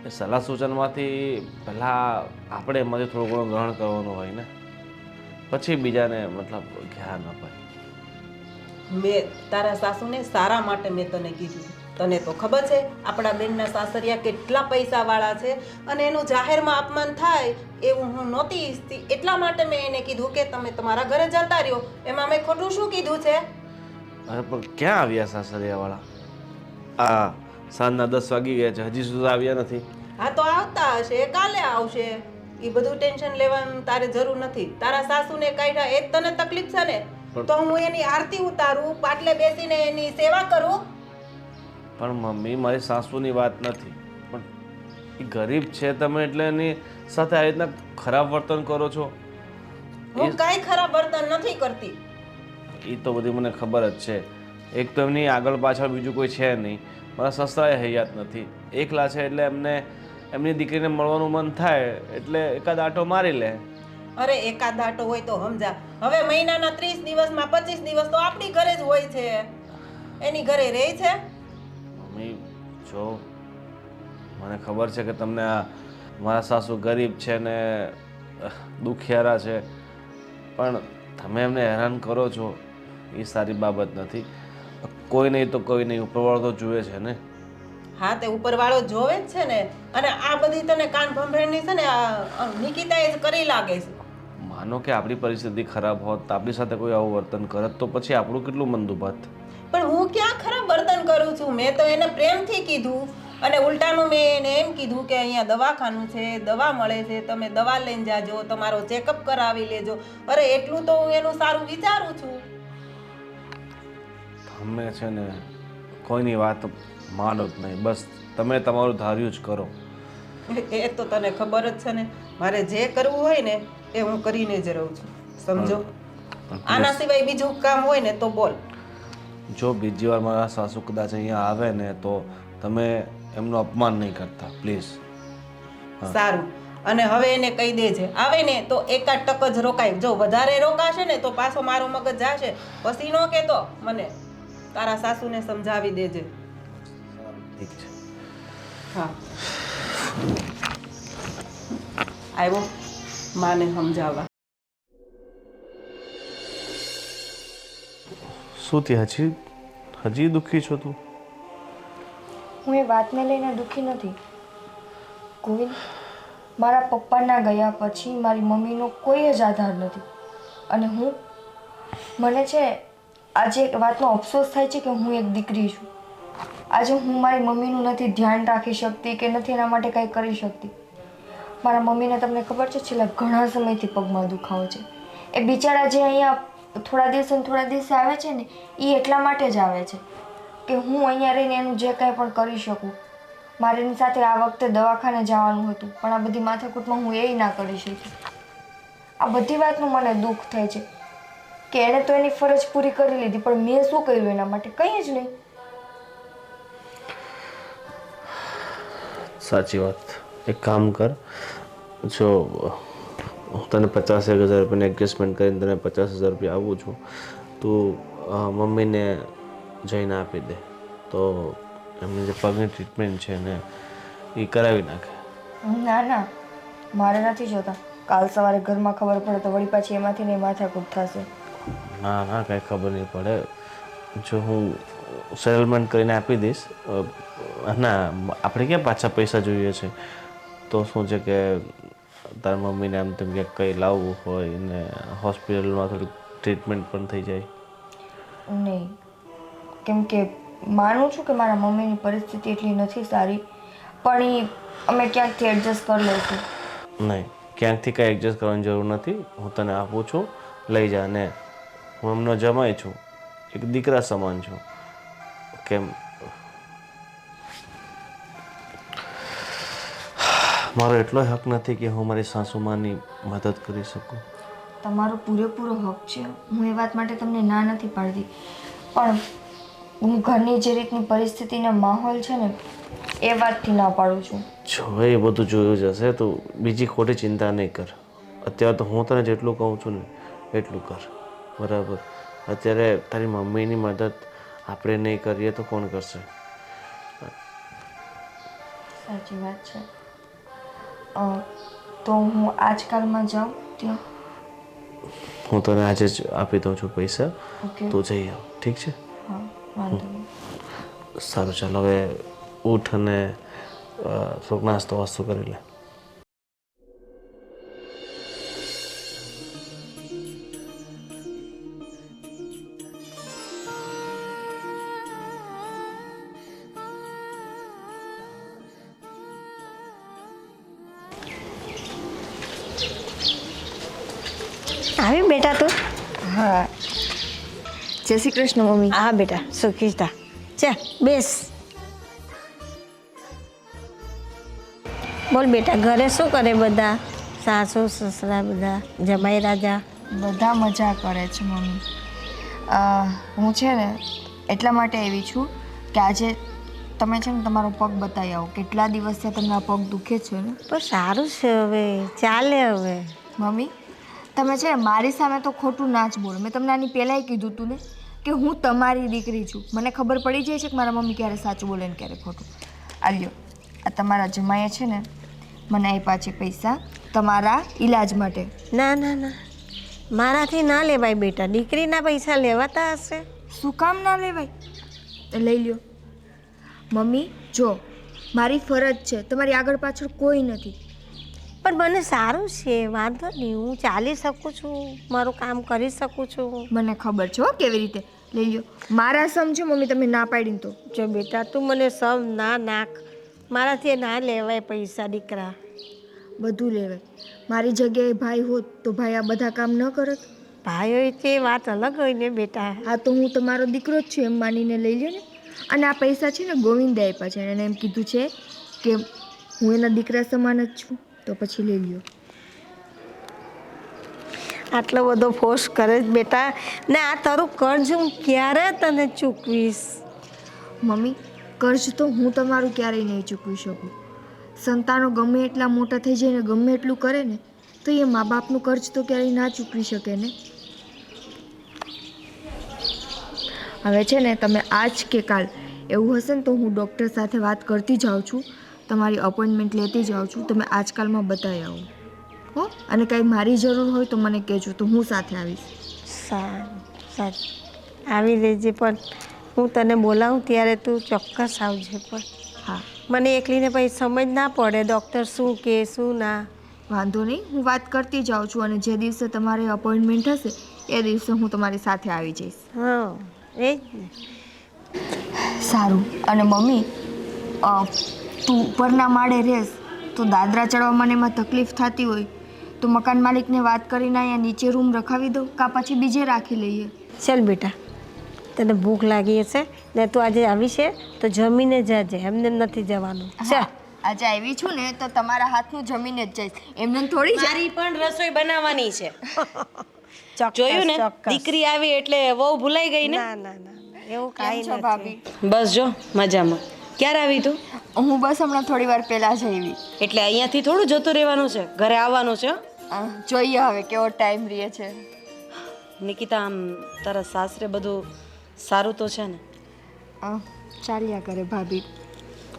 એ સલાહ સૂચનમાંથી પહેલાં આપણે એમાંથી થોડું ઘણું ગ્રહણ કરવાનું હોય ને, પછી બીજાને મતલબ જ્ઞાન અપાય. મેં તારા સાસુને સારા માટે મેં તને કીધું. તને તો ખબર છે આપણા બેનના સાસરિયા કેટલા પૈસાવાળા છે અને એનું જાહેરમાં અપમાન થાય એવું હું નહોતી ઈચ્છતી. એટલા માટે મેં એને કીધું કે તમે તમારા ઘરે જતા રહ્યો. એમાં મેં ખોટું શું કીધું છે? અરે પણ ક્યાં આવ્યા સાસરિયાવાળા? આ સાંજના 10 વાગી ગયા છે, હજી સુધી આવ્યા નથી. હા તો આવતા હશે, કાલે આવશે. એ બધું ટેન્શન લેવાનું તારે જરૂર નથી. તારા સાસુને કાઢ્યા એ જ તને તકલીફ છે ને, તો હું એની આરતી ઉતારું, પાટલે બેસીને એની સેવા કરું. પણ મમ્મી મારી સાસુની વાત નથી, પણ એ ગરીબ છે તમે એટલે એની સાથે આ રીતના ખરાબ વર્તન કરો છો. હું કાંઈ ખરાબ વર્તન નથી કરતી. એ તો બધી મને ખબર જ છે. એક તો એમની આગળ પાછળ બીજું કોઈ છે નહીં, મારા સસરાએ હૈયાત નથી, એકલા છે એટલે એમને એમની દીકરીને મળવાનું મન થાય એટલે એકાદ આંટો મારી લે. અરે એકાદ આટો હોય તો સમજા. હવે મહિનાના 30 દિવસમાં 25 દિવસ તો આપણી ઘરે જ હોય છે, એની ઘરે રહે છે. મમ્મી જો મને ખબર છે કે તમને આ મારા સાસુ ગરીબ છે ને દુખિયારા છે, પણ તમે એમને હેરાન કરો છો એ સારી બાબત નથી. કોઈ નહીં તો કોઈ નહીં, ઉપરવાળો તો જુએ છે ને. હા, તે ઉપરવાળો જોવે જ છે ને. અને આ બધી તને કાન ભંભેરની છે ને આ નિકિતાએ જ કરી લાગે છે. માનો કે આપણી પરિસ્થિતિ ખરાબ હોત તો આપણી સાથે કોઈ આવું વર્તન કરત તો પછી આપણું કેટલું મન દુભાત. પણ હું ક્યાં ખરાબ વર્તન કરું છું? મેં તો એને પ્રેમથી કીધું, અને ઉલટાનું મેં એને એમ કીધું કે અહીંયા દવાખાનું છે, દવા મળે છે, તમે દવા લઈને જાજો, તમારો ચેકઅપ કરાવી લેજો. અરે એટલું તો હું એનું સારું વિચારું છું. તમે છે ને કોઈની વાત માનો જ નહીં, બસ તમે તમારું ધાર્યું જ કરો. એ તો તને ખબર જ છે ને, મારે જે કરવું હોય ને એ હું કરીને જ રહું છું, સમજો. આના સિવાય બીજું કામ હોય ને તો બોલ. જો બીજી વાર મારા સાસુ કદાચ અહીંયા આવે ને તો તમે એમનું અપમાન નહીં કરતા પ્લીઝ. સારું. અને હવે એને કહી દેજે, આવે ને તો એકાદ ટક જ રોકાય. જો વધારે રોકાશે ને તો પાછો મારો મગજ જાશે. પછી નો કહેતો મને. તારા સાસુને સમજાવી દેજે. ઠીક છે. હા, આવ્યો માને સમજાવવા. શું થયું? હજી દુઃખી છો તું? હું એ વાતને લઈને દુઃખી નથી ગોવિંદ. મારા પપ્પાના ગયા પછી મારી મમ્મીનો કોઈ જ આધાર નથી. અને મને છે આજે એક વાતનો અફસોસ થાય છે કે હું એક દીકરી છું. આજે હું મારી મમ્મીનું નથી ધ્યાન રાખી શકતી કે નથી એના માટે કંઈ કરી શકતી. મારા મમ્મીને તમને ખબર છે છેલ્લા ઘણા સમયથી પગમાં દુખાવો છે. એ બિચારા જે અહીંયા થોડા દિવસે આવે છે ને એ એટલા માટે જ આવે છે કે હું અહીંયા રહીને એનું જે કંઈ પણ કરી શકું. મારે એની સાથે આ વખતે દવાખાને જવાનું હતું, પણ આ બધી માથાકૂટમાં હું એ ના કરી શકી. આ બધી વાતનું મને દુઃખ થાય છે કે એણે તો એની ફરજ પૂરી કરી લીધી, પણ મેં શું કર્યું એના માટે? કંઈ જ નહીં. સાચી વાત. એક કામ કર, જો હું તને 50,000 રૂપિયાનું એડજસ્ટમેન્ટ કરીને તને 50,000 રૂપિયા આપું છું, તું મમ્મીને જઈને આપી દે તો એમની જે પગની ટ્રીટમેન્ટ છે ને એ કરાવી નાખે. ના ના, મારે નથી જોતા. કાલ સવારે ઘરમાં ખબર પડે તો વળી પાછી એમાંથી નહીં માથાકૂટ થશે. ના ના, કાંઈ ખબર નહીં પડે. જો હું સેટલમેન્ટ કરીને આપી દઈશ. ના, આપણે ક્યાં પાછા પૈસા જોઈએ છે? તો શું છે કે તારા મમ્મીને આમ તેમ ક્યાંક કંઈ લાવવું હોય ને હોસ્પિટલમાં થોડીક ટ્રીટમેન્ટ પણ થઈ જાય. નહીં, કેમ કે માનું છું કે મારા મમ્મીની પરિસ્થિતિ એટલી નથી સારી, પણ એ અમે ક્યાંકથી એડજસ્ટ કરી લઈશું. નહીં, ક્યાંકથી કંઈ એડજસ્ટ કરવાની જરૂર નથી. હું તને આપું છું, લઈ જા. ને હું એમનો જમાઈ છું, એક દીકરા સમાન છું. કેમ મારો એટલો હક નથી કે હું મારી સાસુમાની મદદ કરી શકું? તમારો પૂરેપૂરો હક છે, હું એ વાત માટે તમને ના નથી પાડતી, પણ હું ઘરની જે રીતની પરિસ્થિતિનો માહોલ છે ને એ વાતથી ના પાડું છું. જો એ બધું જોયું જશે તો બીજી ખોટી ચિંતા નહીં કર. અત્યારે તો હું તને જેટલું કહું છું ને એટલું કર, બરાબર? અત્યારે તારી મમ્મીની મદદ આપણે નહીં કરીએ તો કોણ કરશે? સાચી વાત છે. તો હું આજકાલમાં જાઉં ત્યાં? હું તને આજે જ આપી દઉં છું પૈસા, ઓકે. તું જઈ આવ, ઠીક છે? હા, વાંધો નહીં. સારું, ચાલો હવે ઉઠ અને થોડોક નાસ્તો વાસ્તો કરી લે. આવી બેટા તું? હા, જય શ્રી કૃષ્ણ મમ્મી. હા બેટા, સુખી થા. ચા બેસ. બોલ બેટા ઘરે શું કરે બધા? સાસુ સસરા બધા જમાઈ રાજા? બધા મજા કરે છે મમ્મી. હું છે ને એટલા માટે આવી છું કે આજે તમે છે ને તમારો પગ બતાવી આવો. કેટલા દિવસથી તમને આ પગ દુખે છે ને. પણ સારું છે, હવે ચાલે. હવે મમ્મી તમે છે ને મારી સામે તો ખોટું ના જ બોલો. મેં તમને આની પહેલાંય કીધું હતું ને કે હું તમારી દીકરી છું. મને ખબર પડી જાય છે કે મારા મમ્મી ક્યારે સાચું બોલે ને ક્યારે ખોટું. આ લ્યો, આ તમારા જમાઈએ છે ને મને આપ્યા છે પૈસા તમારા ઈલાજ માટે. ના ના ના, મારાથી ના લેવાય બેટા. દીકરીના પૈસા લેવાતા હશે? શું કામ ના લેવાય? લઈ લ્યો. મમ્મી જો મારી ફરજ છે, તમારી આગળ પાછળ કોઈ નથી. પણ મને સારું છે, વાંધો નહીં. હું ચાલી શકું છું, મારું કામ કરી શકું છું. મને ખબર છે હો કેવી રીતે. લઈ લ્યો. મારા સમજો મમ્મી તમે ના પાડીને તો. જો બેટા તું મને સમ ના નાખ. મારાથી ના લેવાય પૈસા દીકરા. બધું લેવાય. મારી જગ્યાએ ભાઈ હોત તો ભાઈ આ બધા કામ ન કરત. ભાઈ હોય તે વાત અલગ હોય ને બેટા. હા તો હું તમારો દીકરો જ છું એમ માનીને લઈ લ્યો ને. અને આ પૈસા છે ને ગોવિંદે આપ્યા છે. એને એમ કીધું છે કે હું એના દીકરા સમાન જ છું, તો પછી લઈ લ્યો. આટલો બધો ફોર્સ કરે છે બેટા. ને આ તારું કર્જ હું ક્યારે તને ચૂકવીશ? મમ્મી કર્જ તો હું તમારું ક્યારેય નહીં ચૂકવી શકું. સંતાનો ગમે એટલા મોટા થઈ જાય ને ગમે એટલું કરે ને તો એ મા બાપનું કર્જ તો ક્યારેય ના ચૂકવી શકે ને. હવે છે ને તમે આજ કે કાલ એવું હશે ને તો હું ડૉક્ટર સાથે વાત કરતી જાઉં છું, તમારી અપોઇન્ટમેન્ટ લેતી જાઉં છું. તમે આજકાલમાં બતાવી આવો હો. અને કાંઈ મારી જરૂર હોય તો મને કહેજો, તો હું સાથે આવીશ. સારું આવી લેજે. પણ હું તને બોલાવું ત્યારે તું ચોક્કસ આવજે. પણ હા મને એકલીને પછી સમજ ના પડે ડૉક્ટર શું કે શું ના. વાંધો નહીં, હું વાત કરતી જાઉં છું. અને જે દિવસે તમારે અપોઇન્ટમેન્ટ હશે એ દિવસે હું તમારી સાથે આવી જઈશ. હા એ જ ને. સારું. અને મમ્મી તું ઉપરના માળે રહેશ તો દાદરા ચડવામાં એમાં તકલીફ થતી હોય તો મકાન માલિકને વાત કરીને અહીંયા નીચે રૂમ રખાવી દઉં કાં પછી બીજે રાખી લઈએ. ચાલ બેટા, તને ભૂખ લાગી હશે ને તું આજે આવી છે તો જમીને જાજે, એમને નથી જવાનું. ચાલ આજે આવી છું ને તો તમારા હાથનું જમીને જ જઈશ, એમને થોડી જ. મારી પણ રસોઈ બનાવવાની છે. ચોક્કસ, જોયું ને, ચોક્કસ. દીકરી આવી એટલે વહુ ભૂલાઈ ગઈ ને. ના ના ના એવું કાંઈ છો નથી. ભાભી? બસ જો મજામાં. ક્યારે આવી તું? હું બસ હમણાં થોડી વાર પહેલાં જ આવી. એટલે અહીંયાથી થોડું જતું રહેવાનું છે, ઘરે આવવાનું છે. જોઈએ હવે કેવો ટાઈમ રહે છે. નિકિતા, આમ તારા સાસરે બધું સારું તો છે ને? ચાલ્યા કરે ભાભી.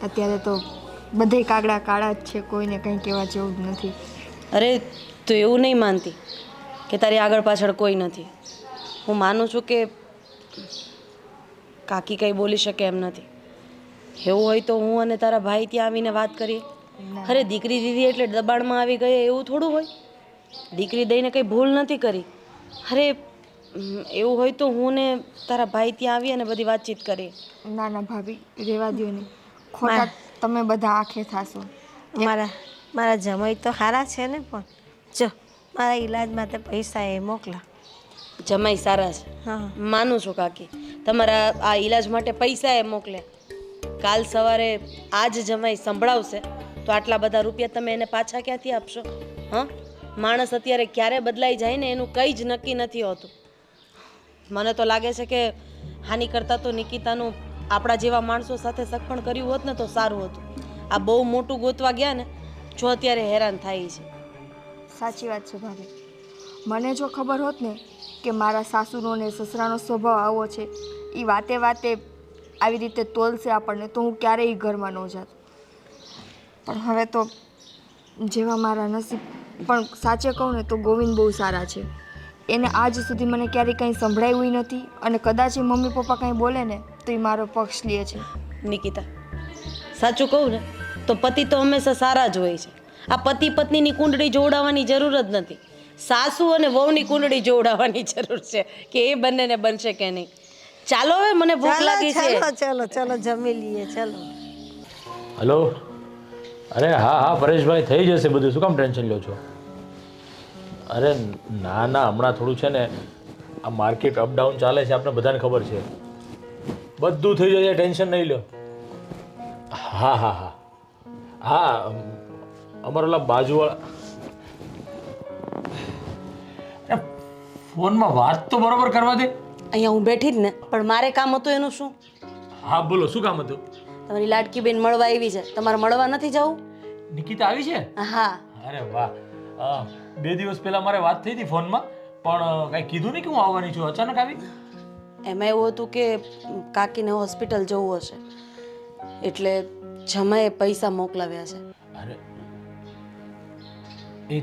અત્યારે તો બધે કાગડા કાળા જ છે, કોઈને કંઈ કહેવા જેવું જ નથી. અરે તું એવું નહીં માનતી કે તારી આગળ પાછળ કોઈ નથી. હું માનું છું કે કાકી કંઈ બોલી શકે એમ નથી. એવું હોય તો હું અને તારા ભાઈ ત્યાં આવીને વાત કરીએ. અરે દીકરી દીદી એટલે દબાણમાં આવી ગઈ એવું થોડું હોય. દીકરી દઈને કંઈ ભૂલ નથી કરી. અરે એવું હોય તો હું ને તારા ભાઈ ત્યાં આવી અને બધી વાતચીત કરીએ. ના ના ભાભી, રહેવા દો ને. ખોટા તમે બધા આંખે થાશો. મારા જમાઈ તો સારા છે ને. પણ જો મારા ઈલાજ માટે પૈસા એ મોકલા. જમાઈ સારા છે, હા માનું છું કાકી. તમારા આ ઈલાજ માટે પૈસા એ મોકલે. કાલ સવારે આજ જમાઈ સંભળાવશે તો આટલા બધા રૂપિયા તમે એને પાછા ક્યાંથી આપશો? હા, માણસ અત્યારે ક્યારે બદલાઈ જાય ને એનું કંઈ જ નક્કી નથી હોતું. મને તો લાગે છે કે હાની કરતાં તો નિકિતાનું આપણા જેવા માણસો સાથે સગપણ કર્યું હોત ને તો સારું હતું. આ બહુ મોટું ગોતવા ગયા ને જો અત્યારે હેરાન થાય છે. સાચી વાત છે ભાભી. મને જો ખબર હોત ને કે મારા સાસુનો ને સસરાનો સ્વભાવ આવો છે, એ વાતે વાતે આવી રીતે તોલશે આપણને, તો હું ક્યારેય ઘરમાં ન જાત. પણ હવે તો જેવા મારા નસીબ. પણ સાચે કહું ને તો ગોવિંદ બહુ સારા છે. એને આજ સુધી મને ક્યારેય કંઈ સંભળાવ્યું નથી. અને કદાચ એ મમ્મી પપ્પા કંઈ બોલે ને તો એ મારો પક્ષ લે છે. નિકિતા, સાચું કહું ને તો પતિ તો હંમેશા સારા જ હોય છે. આ પતિ પત્નીની કુંડળી જોડાવાની જરૂર જ નથી. સાસુ અને વહુની કુંડળી જોડાવાની જરૂર છે કે એ બંનેને બનશે કે નહીં. ચાલો હવે, મને ભૂખ લાગી છે. ચલો ચલો જમી લઈએ. ચલો. હલો. અરે હા પરેશભાઈ, થઈ જશે બધું. શું કામ ટેન્શન લો છો? અરે ના હમણાં થોડું છે ને આ માર્કેટ અપડાઉન ચાલે છે, આપણે બધાને ખબર છે. બધું થઈ જશે, ટેન્શન નહીં લો. હા અમારા ઓલા બાજુવાળા ફોનમાં વાત તો બરોબર કરવા દે. અહીંયા હું બેઠી જ ને, પણ મારે કામ હતું એનું શું? હા બોલો, શું કામ હતું? તમારી લાડકી બેન મળવા આવી છે, તમારે મળવા નથી જવું? નિકિતા આવી છે? હા. અરે વાહ. 2 દિવસ પહેલા મારે વાત થઈ હતી ફોનમાં, પણ કાંઈ કીધું નહીં કે હું આવવાની છું, અચાનક આવી. એમાં એવું હતું કે કાકીને હોસ્પિટલ જવું હશે, એટલે જમાએ પૈસા મોકલાવ્યા છે. અરે એ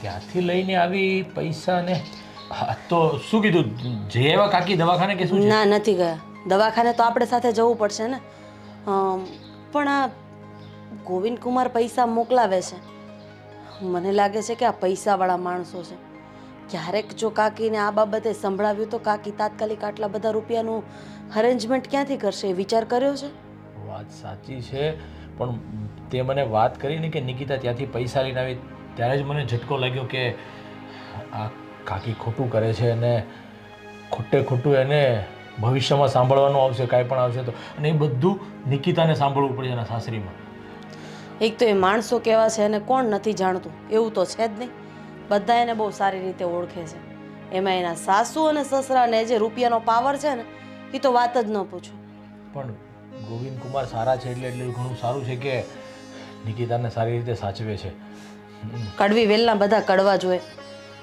ત્યાંથી લઈને આવી પૈસા ને? હા, તો શું કીધું, જે એવા કાકી દવાખાને કે શું છે? ના, નથી ગયા દવાખાને, તો આપણે સાથે જવું પડશે ને. પણ આ ગોવિંદ કુમાર પૈસા મોકલાવે છે, મને લાગે છે કે આ પૈસાવાળા માણસો છે. ક્યારેક જો કાકીને આ બાબતે સંભળાવ્યું તો કાકી તાત્કાલિક આટલા બધા રૂપિયાનું અરેન્જમેન્ટ ક્યાંથી કરશે, એ વિચાર કર્યો છે? વાત સાચી છે, પણ તે મને વાત કરી ને કે નિકિતા ત્યાંથી પૈસા લઈને આવી, ત્યારે જ મને ઝટકો લાગ્યો કે આ કાકી ખોટું કરે છે અને ખોટું એને ભવિષ્યમાં સાંભળવાનું આવશે, કાંઈ પણ આવશે તો. અને એ બધું નિકિતાને સાંભળવું પડે એના સાસરીમાં. એક તો એ માણસો કેવા છે અને કોણ નથી જાણતું, એવું તો છે જ નહીં. બધા એને બહુ સારી રીતે ઓળખે છે. એમાં એના સાસુ અને સસરાને જે રૂપિયાનો પાવર છે ને, એ તો વાત જ ન પૂછો. પણ ગોવિંદ કુમાર સારા છે એટલે ઘણું સારું છે કે નિકિતાને સારી રીતે સાચવે છે. કડવી વેલના બધા કડવા જોઈએ.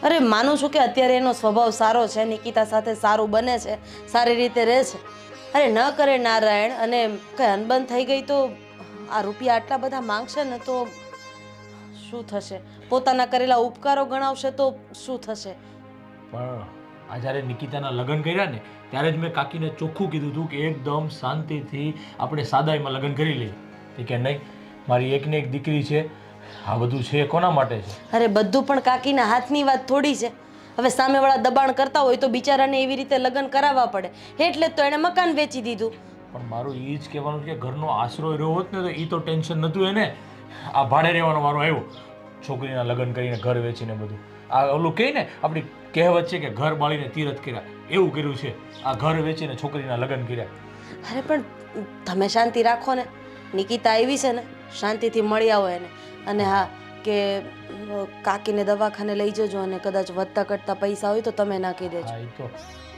અરે માનું છું કે અત્યારે એનો સ્વભાવ સારો છે, નિકિતા સાથે સારું બને છે, સારી રીતે રહે છે. અરે ન કરે નારાયણ અને કંઈ અનબન થઈ ગઈ તો આ રૂપિયા આટલા બધા માંગશે ને તો શું થશે? પોતાના કરેલા ઉપકારો ગણાવશે તો શું થશે? પણ આ જ્યારે નિકિતાના લગ્ન કર્યા ને ત્યારે જ મેં કાકીને ચોખ્ખું કીધું હતું કે એકદમ શાંતિથી આપણે સાદાઈમાં લગ્ન કરી લઈએ. કે નહીં, મારી એકને એક દીકરી છે, આ બધું છે કોના માટે છે? અરે બધું પણ કાકીના હાથની વાત થોડી છે. હવે સામેવાળા દબાણ કરતા હોય તો બિચારાને એવી રીતે લગ્ન કરાવવા પડે, એટલે જ તો એણે મકાન વેચી દીધું. પણ મારું એ જ કહેવાનું છે કે ઘરનો આશરો રહ્યો હોત ને તો એ તો ટેન્શન નહોતું એને. આ ભાડે રહેવાનો વારો આવ્યો, છોકરીના લગ્ન કરીને ઘર વેચીને બધું. આ ઓલું કહે ને, આપણી કહેવત છે કે ઘર બાળીને તીરથ કર્યા, એવું કર્યું છે. આ ઘર વેચીને છોકરીના લગ્ન કર્યા. અરે પણ તમે શાંતિ રાખો ને, નિકિતા આવી છે ને, શાંતિથી મળી આવો એને. અને હા, કે કાકીને દવાખાને લઈ જજો અને કદાચ વધતા ઘટતા પૈસા હોય તો તમે નાખી દેજો. હા, એ તો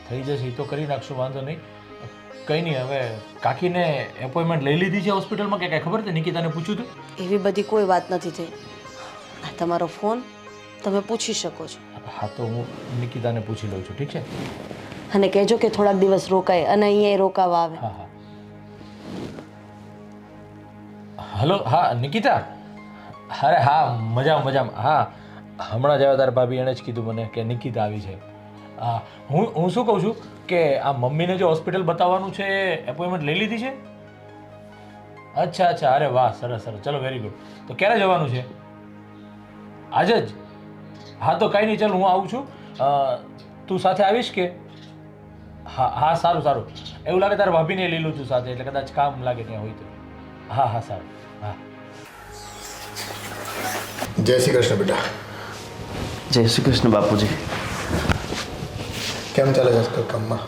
થઈ જશે, એ તો કરી નાખશું, વાંધો નહીં. કંઈ નહીં, હવે કાકીને એપોઇન્ટમેન્ટ લઈ લીધી છે હોસ્પિટલમાં કે કાંઈ ખબર છે? નિકિતાને પૂછ્યું હતું? એવી બધી કોઈ વાત નથી થઈ. આ તમારો ફોન, તમે પૂછી શકો છો. હા, તો હું નિકિતાને પૂછી લઉં છું, ઠીક છે? અને કહેજો કે થોડાક દિવસ રોકાય અને અહીંયા રોકાવા આવે. હા હા. હલો, હા નિકિતા. અરે હા, મજામાં. હા, હમણાં જ આવ્યા તારા ભાભી, એણે જ કીધું મને કે નિકિતા આવી છે. હા, હું શું કહું છું કે આ મમ્મીને જે હોસ્પિટલ બતાવવાનું છે એ એપોઇન્ટમેન્ટ લઈ લીધી છે? અચ્છા, અરે વાહ, સરસ. ચલો, વેરી ગુડ. તો ક્યારે જવાનું છે? આજે જ? હા, તો કાંઈ નહીં, ચાલ હું આવું છું. તું સાથે આવીશ કે? હા, સારું. એવું લાગે તારા ભાભીને લઈ લઉં છું સાથે, એટલે કદાચ કામ લાગે ત્યાં હોય તો. હા, સારું. હા. જય શ્રી કૃષ્ણ બેટા. જય શ્રી કૃષ્ણ બાપુજી. કેમ ચાલે છે આજકાલ કામમાં?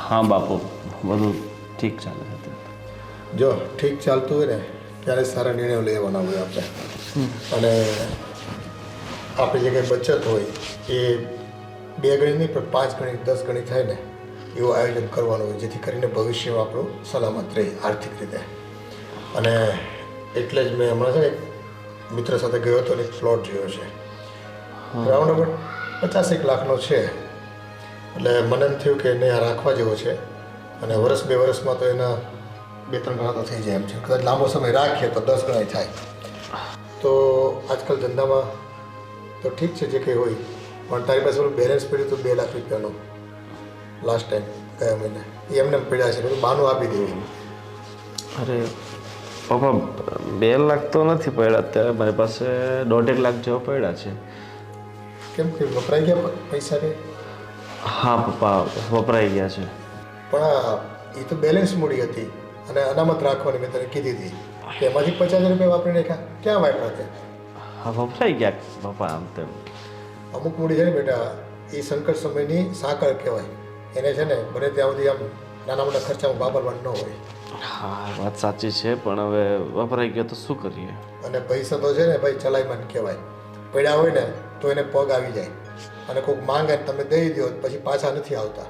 હા બાપુ, બધું ઠીક ચાલે છે. જો ઠીક ચાલતું હોય ને ત્યારે સારા નિર્ણયો લેવાના હોય આપણે. અને આપણી જે કંઈ બચત હોય એ 2 ગણી નહીં પણ 5 ગણી 10 ગણી થાય ને એવું આયોજન કરવાનું હોય, જેથી કરીને ભવિષ્યમાં આપણું સલામત રહે આર્થિક રીતે. અને એટલે જ મેં હમણાં છે ને મિત્ર સાથે ગયો હતો અને એક પ્લોટ જોયો છે, રાઉન્ડ અબાઉટ 50-1 લાખનો છે. એટલે મને એમ થયું કે એને આ રાખવા જેવો છે અને 1-2 વર્ષમાં તો એના 2-3 ગણા તો થઈ જાય એમ છે. કદાચ લાંબો સમય રાખીએ તો 10 ગણા થાય. તો આજકાલ ધંધામાં તો ઠીક છે જે કંઈ હોય, પણ તારી પાસે પેલું બેલેન્સ પડ્યું તો 2 લાખ રૂપિયાનું લાસ્ટ ટાઈમ ગયા મહિને, એ એમને પડ્યા છે, બધું બાનું આપી દેવું. અરે પપ્પા, 2 લાખ તો નથી પડ્યા અત્યારે, મારી પાસે 1.5 લાખ જેવા પડ્યા છે. કેમ કે વપરાઈ ગયા પૈસા કે? હા પપ્પા, વપરાઈ ગયા છે. પણ એ તો બેલેન્સ મૂડી હતી અને અનામત રાખવાની મેં તને કીધી હતી કે એમાંથી 50,000 રૂપિયા વાપરી નાખ્યા, ક્યાં વાપરા તે? હા, વપરાઈ ગયા પપ્પા. આમ તેમ અમુક મૂડી છે ને બેટા, એ સંકટ સમયની સાંકળ કહેવાય. એને છે ને બને ત્યાં સુધી આમ નાના મોટા ખર્ચામાં વાપરવાનું ન હોય. હા વાત સાચી છે પણ હવે વપરાઈ ગયો તો શું કરીએ. અને પૈસા તો છે ને ભાઈ ચલાયમાન કહેવાય. પડ્યા હોય ને તો એને પગ આવી જાય અને કોઈક માંગે ને તમે દઈ દો પછી પાછા નથી આવતા.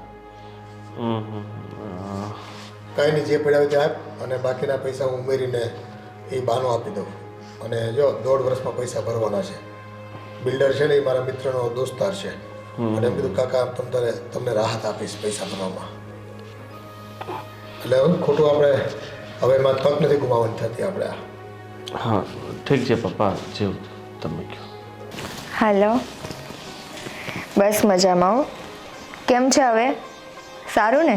કાંઈ નહીં, જે પડ્યા હોય તે આપ અને બાકીના પૈસા હું ઉમેરીને એ બાનો આપી દઉં. અને જો 1.5 વર્ષમાં પૈસા ભરવાના છે. બિલ્ડર છે ને એ મારા મિત્રનો દોસ્તાર છે અને એમ કીધું કાકા તમને રાહત આપીશ પૈસા ભરવામાં. એટલે ખોટું આપણે હવે એમાં તક નથી ગુમાવવાની થતી આપણે. હા ઠીક છે પપ્પા, જેવું તમે કહો. હાલો, બસ મજામાં હો. કેમ છે હવે? સારું ને?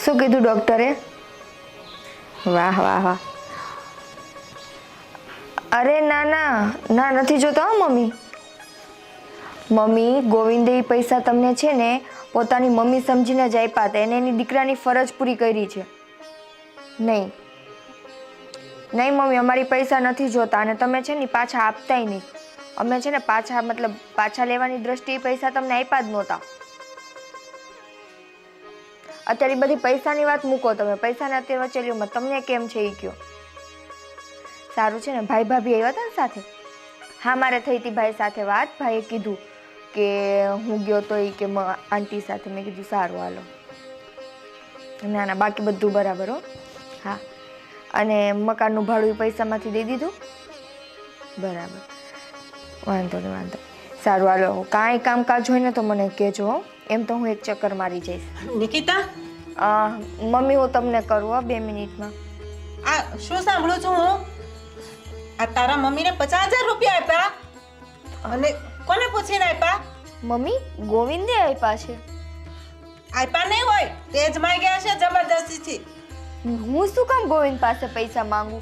શું કીધું ડૉક્ટરે? વાહ વાહ વાહ. અરે ના ના ના, નથી જોતા હો મમ્મી. મમ્મી, ગોવિંદે એ પૈસા તમને છે ને પોતાની મમ્મી સમજીને જ આપ્યા હતા. એને એની દીકરાની ફરજ પૂરી કરી છે. નહીં નહીં મમ્મી, અમારી પૈસા નથી જોતા અને તમે છે ને પાછા આપતાય નહીં. અમે છે ને પાછા લેવાની દ્રષ્ટિએ પૈસા તમને આપ્યા જ નહોતા. અત્યારે બધી પૈસાની વાત મૂકો તમે, પૈસાના અત્યારે વચ્ચે લ્યો. તમને કેમ છે એ કહો. સારું છે ને, ભાઈ ભાભી આવ્યા હતા ને સાથે? હા, મારે થઈ હતી ભાઈ સાથે વાત. ભાઈએ કીધું કે હું ગયો તો એ કે આંટી સાથે. મેં કીધું સારું હાલો. ના ના, બાકી બધું બરાબર હો. હા, અને મકાનનું ભાડું પૈસામાંથી દઈ દીધું? બરાબર, વાંધો નહીં વાંધો. સારું હાલો, કાંઈ કામકાજ હોય ને તો મને કહેજો. એમ તો હું એક ચક્કર મારી જઈશ. નિકિતા, મમ્મી હું તમને કરું 2 મિનિટમાં. આ શું સાંભળું છું હું? આ તારા મમ્મીને 50,000 રૂપિયા આપ્યા અને કોને પૂછીને આપ્યા? મમ્મી, ગોવિંદે આપ્યા છે. આપ્યા નહીં હોય, તે જ માંગ્યા છે જબરદસ્તીથી. હું શું કામ ગોવિંદ પાસે પૈસા માંગુ?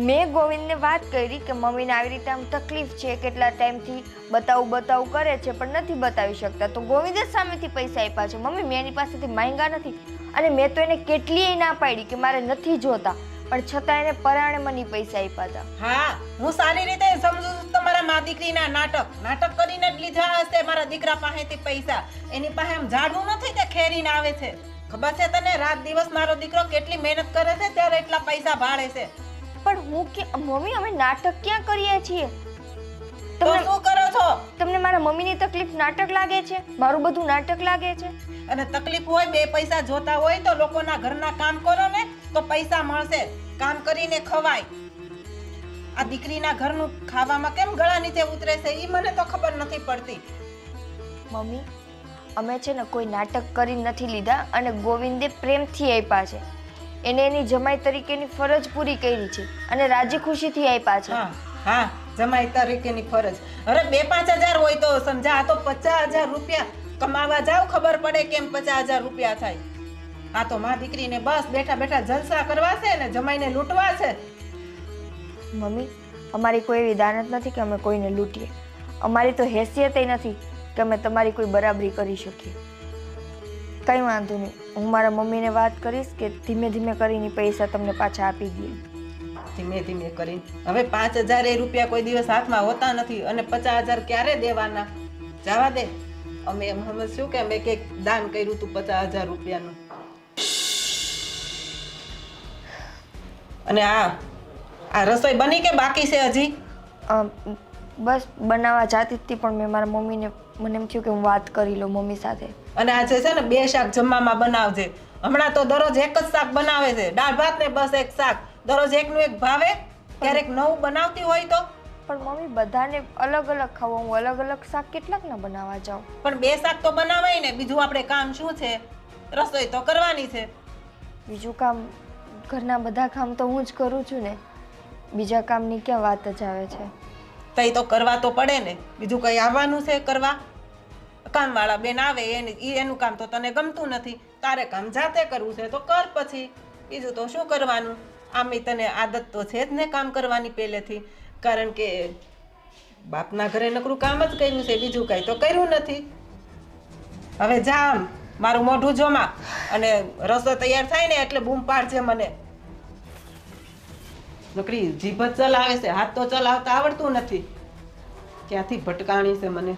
મેં ગોવિંદને વાત કરી કે મમ્મીને આવી રીતે આમ તકલીફ છે, કેટલા ટાઈમથી બતાવું કરે છે પણ નથી બતાવી શકતા. તો ગોવિંદે જ સામેથી પૈસા આપ્યા છે. મમ્મી, મેં એની પાસેથી માંગ્યા નથી. અને મેં તો એને કેટલીય ના પાડી કે મારે નથી જોતા, પણ છતાં એને પરાણે મને પૈસા આપ્યા હતા. હા, હું સારી રીતે સમજુ છું તમારા મા દીકરીના નાટક કરીને જ લીધા હશે મારા દીકરા પાસેથી પૈસા. એની પાસે આમ ઝાડવું નથી તે ખેરીને આવે છે. ખબર છે તને? રાત દિવસ મારો દીકરો કેટલી મહેનત કરે છે ત્યારે એટલા પૈસા ભાળે છે. પણ હું કે મમ્મી, અમે નાટક ક્યાં કરીએ છીએ? તો શું કરો છો? તમને મારા મમ્મીની તકલીફ નાટક લાગે છે? મારું બધું નાટક લાગે છે? અને તકલીફ હોય, 2 પૈસા જોતા હોય તો લોકોના ઘરના કામ કરો ને તો પૈસા મળશે. કામ કરીને ખવાય. આ દીકરીના ઘરનું ખાવામાં કેમ ગળા નીચે ઉતરે છે એ મને તો ખબર નથી પડતી. મમ્મી, અમે છે ને કોઈ નાટક કરી નથી લીધા અને ગોવિંદે પ્રેમથી આપ્યા છે. એને એની જમાઈ તરીકેની ફરજ પૂરી કરી છે અને રાજી ખુશીથી આપ્યા છે. હા, જમાઈ તરીકેની ફરજ. અરે 2-5 હજાર હોય તો સમજા, આ તો 50,000 રૂપિયા કમાવા જાવ, ખબર પડે કેમ 50,000 રૂપિયા થાય. આ તો મા દીકરીને બસ બેઠા બેઠા જલસા કરવા છે ને જમાઈને લૂંટવા છે. મમ્મી, અમારી કોઈ એવી દાનત નથી કે અમે કોઈને લૂંટીએ. અમારી તો હેસિયત નથી કે અમે તમારી કોઈ બરાબરી કરી શકીએ. કંઈ વાંધો નહીં, હું મારા મમ્મીને વાત કરીશ કે ધીમે ધીમે કરીને પૈસા તમને પાછા આપી દઈએ. ધીમે ધીમે કરીને હવે 5,000 રૂપિયા કોઈ દિવસ હાથમાં હોતા નથી અને 50,000 ક્યારે દેવાના? જવા દે. અમે એમ સમજશું કે અમે કંઈક દાન કર્યું હતું 50,000 રૂપિયાનું. અને આ રસોઈ બની કે બાકી છે હજી? બસ બનાવવા જાતી હતી પણ મેં મારા મમ્મીને મને એમ થયું કે હું વાત કરી લઉં મમ્મી સાથે. અને આજે છે ને 2 શાક જમવામાં બનાવજે. હમણાં તો દરરોજ એક જ શાક બનાવે છે, દાળ ભાત ને બસ એક શાક. દરરોજ એકનું એક ભાવે, ક્યારેક નવું બનાવતી હોય તો. પણ મમ્મી, બધાને અલગ અલગ ખાવું, હું અલગ અલગ શાક કેટલાકના બનાવવા જાઉં? પણ 2 શાક તો બનાવાય ને. બીજું આપણે કામ શું છે? રસોઈ તો કરવાની છે. બીજું કામ, ઘરના બધા કામ તો હું જ કરું છું ને. બીજા કામની ક્યાં વાત જ આવે છે? તઈ તો કરવા તો પડે ને. બીજું કઈ આવવાનું છે કરવા? કામવાળા બેન આવે એનું કામ તો તને ગમતું નથી, તારે કામ જાતે કરવું છે તો કર પછી. બીજું તો શું કરવાનું? આમે તને આદત તો છે જ ને કામ કરવાની પહેલેથી, કારણ કે બાપના ઘરે નકરું કામ જ કર્યું છે, બીજું કાંઈ તો કર્યું નથી. હવે જા, મારું મોઢું જોમાં અને રસો તૈયાર થાય ને એટલે બૂમ પાડજે મને. નકરી જીભ જ ચલાવે છે, હાથ તો ચલાવતા આવડતું નથી. ક્યાંથી ભટકાણી છે મને.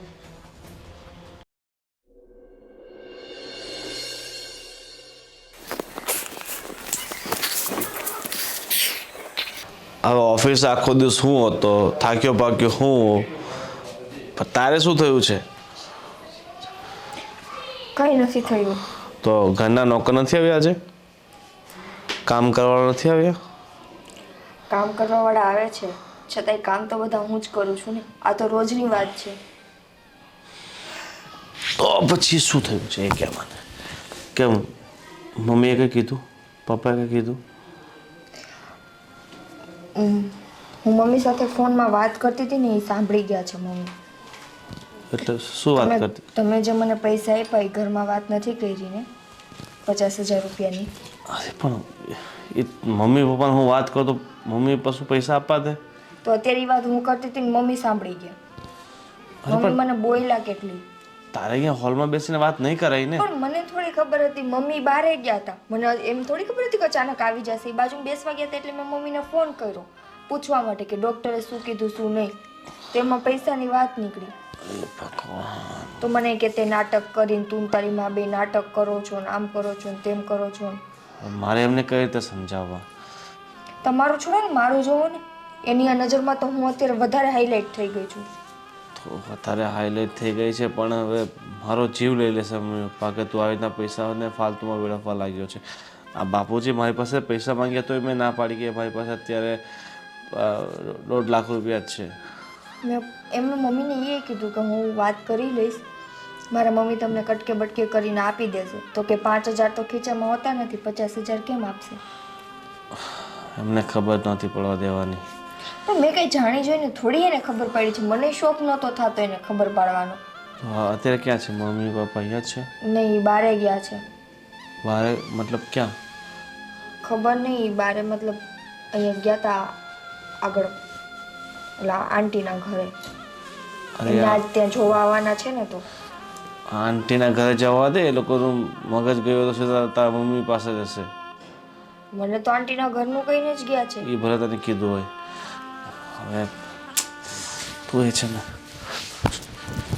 હવે ઓફિસ આખો દિવસ હું હતો, થાક્યો પાક્યો હું, પણ તારે શું થયું છે? કંઈ નથી થયું. તો ઘરના નોકર નથી આવ્યા આજે? કામ કરવાવાળા નથી આવ્યા? કામ કરવાવાળા આવે છે, છતાંય કામ તો બધા હું જ કરું છું ને. આ તો રોજની વાત છે. તો પછી શું થયું છે એ કે મને. કેમ મમ્મીએ કંઈ કીધું? પપ્પાએ કંઈ કીધું? હું મમ્મી સાથે ફોનમાં વાત કરતી હતી ને એ સાંભળી ગયા છે મમ્મી. એટલે શું વાત કરતી? તમે જે મને પૈસા આપ્યા એ ઘરમાં વાત નથી કરી ને 50,000 રૂપિયાની. અરે પણ એ મમ્મી પપ્પાને હું વાત કરું તો મમ્મી પપ્પા શું પૈસા આપવા દે? તો અત્યારે એ વાત હું કરતી હતી ને મમ્મી સાંભળી ગયા. મમ્મી મને બોલ્યા કેટલી. તારે અહીંયા હોલમાં બેસીને વાત નહીં કરાય ને? પણ મને થોડી ખબર હતી મમ્મી બહાર ગયા હતા. મને એમ થોડી ખબર હતી કે અચાનક આવી જશે. એ બાજુ બેસવા ગયા હતા એટલે મેં મમ્મીને ફોન કર્યો પૂછવા માટે કે ડૉક્ટરે શું કીધું શું નહીં. તેમાં પૈસાની વાત નીકળી. તો મને કે તે નાટક કરીને તું તારી મા બે નાટક કરો છો ને આમ કરો છો ને તેમ કરો છો. મારે એમને કઈ રીતે સમજાવવા? તમારું છોડો ને મારું જોવો ને. એની આ નજરમાં તો હું અત્યારે વધારે હાઈલાઇટ થઈ ગઈ છું. તો વધારે હાઈલાઇટ થઈ ગઈ છે પણ હવે મારો જીવ લઈ લેશે મમ્મી પપ્પા કે તું આવી રીતના પૈસાને ફાલતુમાં વેડફવા લાગ્યો છે. આ બાપુજી મારી પાસે પૈસા માંગ્યા તો મેં ના પાડી કે મારી પાસે અત્યારે 1.5 લાખ રૂપિયા જ છે. મેં એમનું મમ્મીને એ કીધું કે હું વાત કરી લઈશ, મારા મમ્મી તમને કટકે બટકે કરીને આપી દેશે. તો કે 5,000 તો ખીચામાં હોતા નથી, 50,000 કેમ આપશે? એમને ખબર નહોતી પડવા દેવાની. પણ મેં કંઈ જાણી જોઈને થોડી એને ખબર પડી છે. મને શોખ નહોતો થતો એને ખબર પાડવાનો. અત્યારે ક્યાં છે મમ્મી પપ્પા? અહીંયા જ છે? નહીં, બારે ગયા છે. બારે મતલબ ક્યાં? ખબર નહીં, બારે મતલબ અહીંયા ગયા હતા આગળ ઓલા આંટીના ઘરે. આજ ત્યાં જોવા આવવાના છે ને. તો આંટીના ઘરે જવા દે, એ લોકોનું મગજ ગયો તો તારા મમ્મી પાસે જ હશે. મને તો આંટીના ઘરનું કહીને જ ગયા છે. એ ભલે તને કીધું હોય. હવે તું એ છે ને,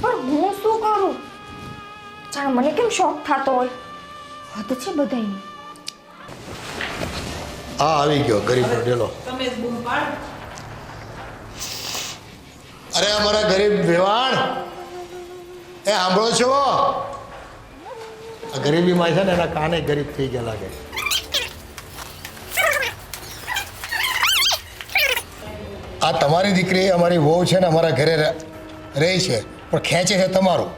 પણ હું શું કરું? જાણે મને કેમ શોખ થતો હોય. હદ છે બધાયની. હા આવી ગયો ગરીબનો ડેલો. તમે જ બૂમ પાડ. અરે અમારા ગરીબ વેવાણ એ સાંભળો છો? આ ગરીબીમાં છે ને એના કાને ગરીબ થઈ ગયા લાગે. આ તમારી દીકરી અમારી વહુ છે ને અમારા ઘરે રહી છે પણ ખેંચે છે તમારું.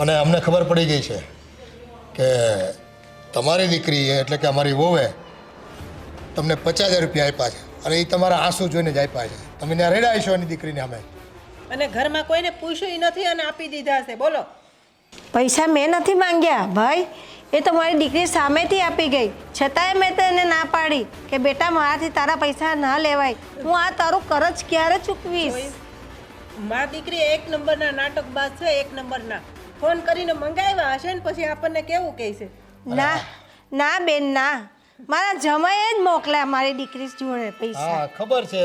અને અમને ખબર પડી ગઈ છે કે તમારી દીકરી એટલે કે અમારી વહુએ તમને 50,000 રૂપિયા આપ્યા છે અને એ તમારા આંસુ જોઈને જ આપ્યા છે. તમે ત્યાં રેડા છો એની દીકરીને અમે. અને ઘરમાં કોઈને પૂછ્યું નથી અને આપી દીધા છે. બોલો, પૈસા મેં નથી માંગ્યા ભાઈ, એ તો મારી દીકરી સામેથી આપી ગઈ. છતાંય મેં તો એને ના પાડી કે બેટા મારાથી તારા પૈસા ના લેવાય. હું આ તારું કરજ ક્યારે ચૂકવીશ? મારી દીકરી એક નંબરના નાટકબાજ છે, એક નંબરના. ફોન કરીને મંગાવ્યા હશે ને પછી આપણને કેવું કહે છે? ના ના બેન ના, મારા જમાઈએ જ મોકલ્યા મારી દીકરી જોડે પૈસા. હા ખબર છે,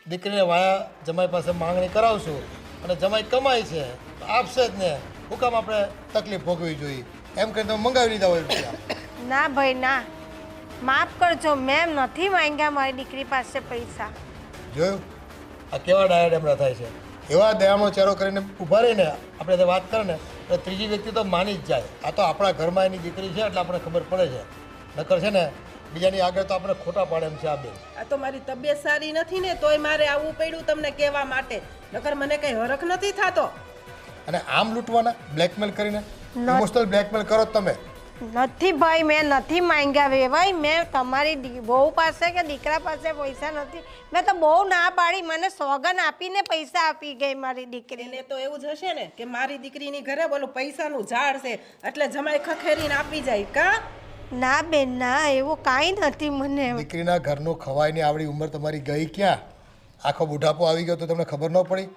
દીકરીને વાયા જમાઈ પાસે માંગણી કરાવશું અને જમાઈ કમાય છે તો આપશે જ ને. હું કામ આપણે તકલીફ ભોગવવી જોઈએ? એમ કરીને તમે મંગાવી લીધા હોય રૂપિયા. ના ભાઈ ના, માફ કરજો, મેં નથી માંગ્યા મારી દીકરી પાસે પૈસા. જોયું આ કેવા ડાયા ડમરા થાય છે? એવા દયાનો ચહેરો કરીને ઊભા રહીને આપણે વાત કરે ને એટલે ત્રીજી વ્યક્તિ તો માની જ જાય. આ તો આપણા ઘરમાં એની દીકરી છે એટલે આપણે ખબર પડે છે. નકર છે ને બીજાની આગળ તો આપણે ખોટા પાડે એમ છે આ બેન. આ તો મારી તબિયત સારી નથી ને તોય મારે આવવું પડ્યું તમને કહેવા માટે. નકર મને કઈ હરખ નથી થતો. અને આમ લૂંટવાના બ્લેકમેલ કરીને ઇમોશનલ બ્લેકમેલ કરો તમે. નથી ભાઈ, મેં નથી માંગ્યા વેવાઈ. મેં તમારી બહુ પાસે કે દીકરા પાસે પૈસા નથી. મેં તો બહુ ના પાડી, મને સોગન આપીને પૈસા આપી ગઈ મારી દીકરી. એને તો એવું જ હશે ને કે મારી દીકરીની ઘરે બોલું પૈસાનું ઝાડ છે એટલે જમાઈ ખખેરીને આપી જાય કા? ના બેન ના, એવું કાંઈ નથી. મને દીકરીના ઘરનું ખવાયની આવડી ઉંમર તમારી ગઈ ક્યાં? આખો બુઢાપો આવી ગયો તો તમને ખબર ન પડી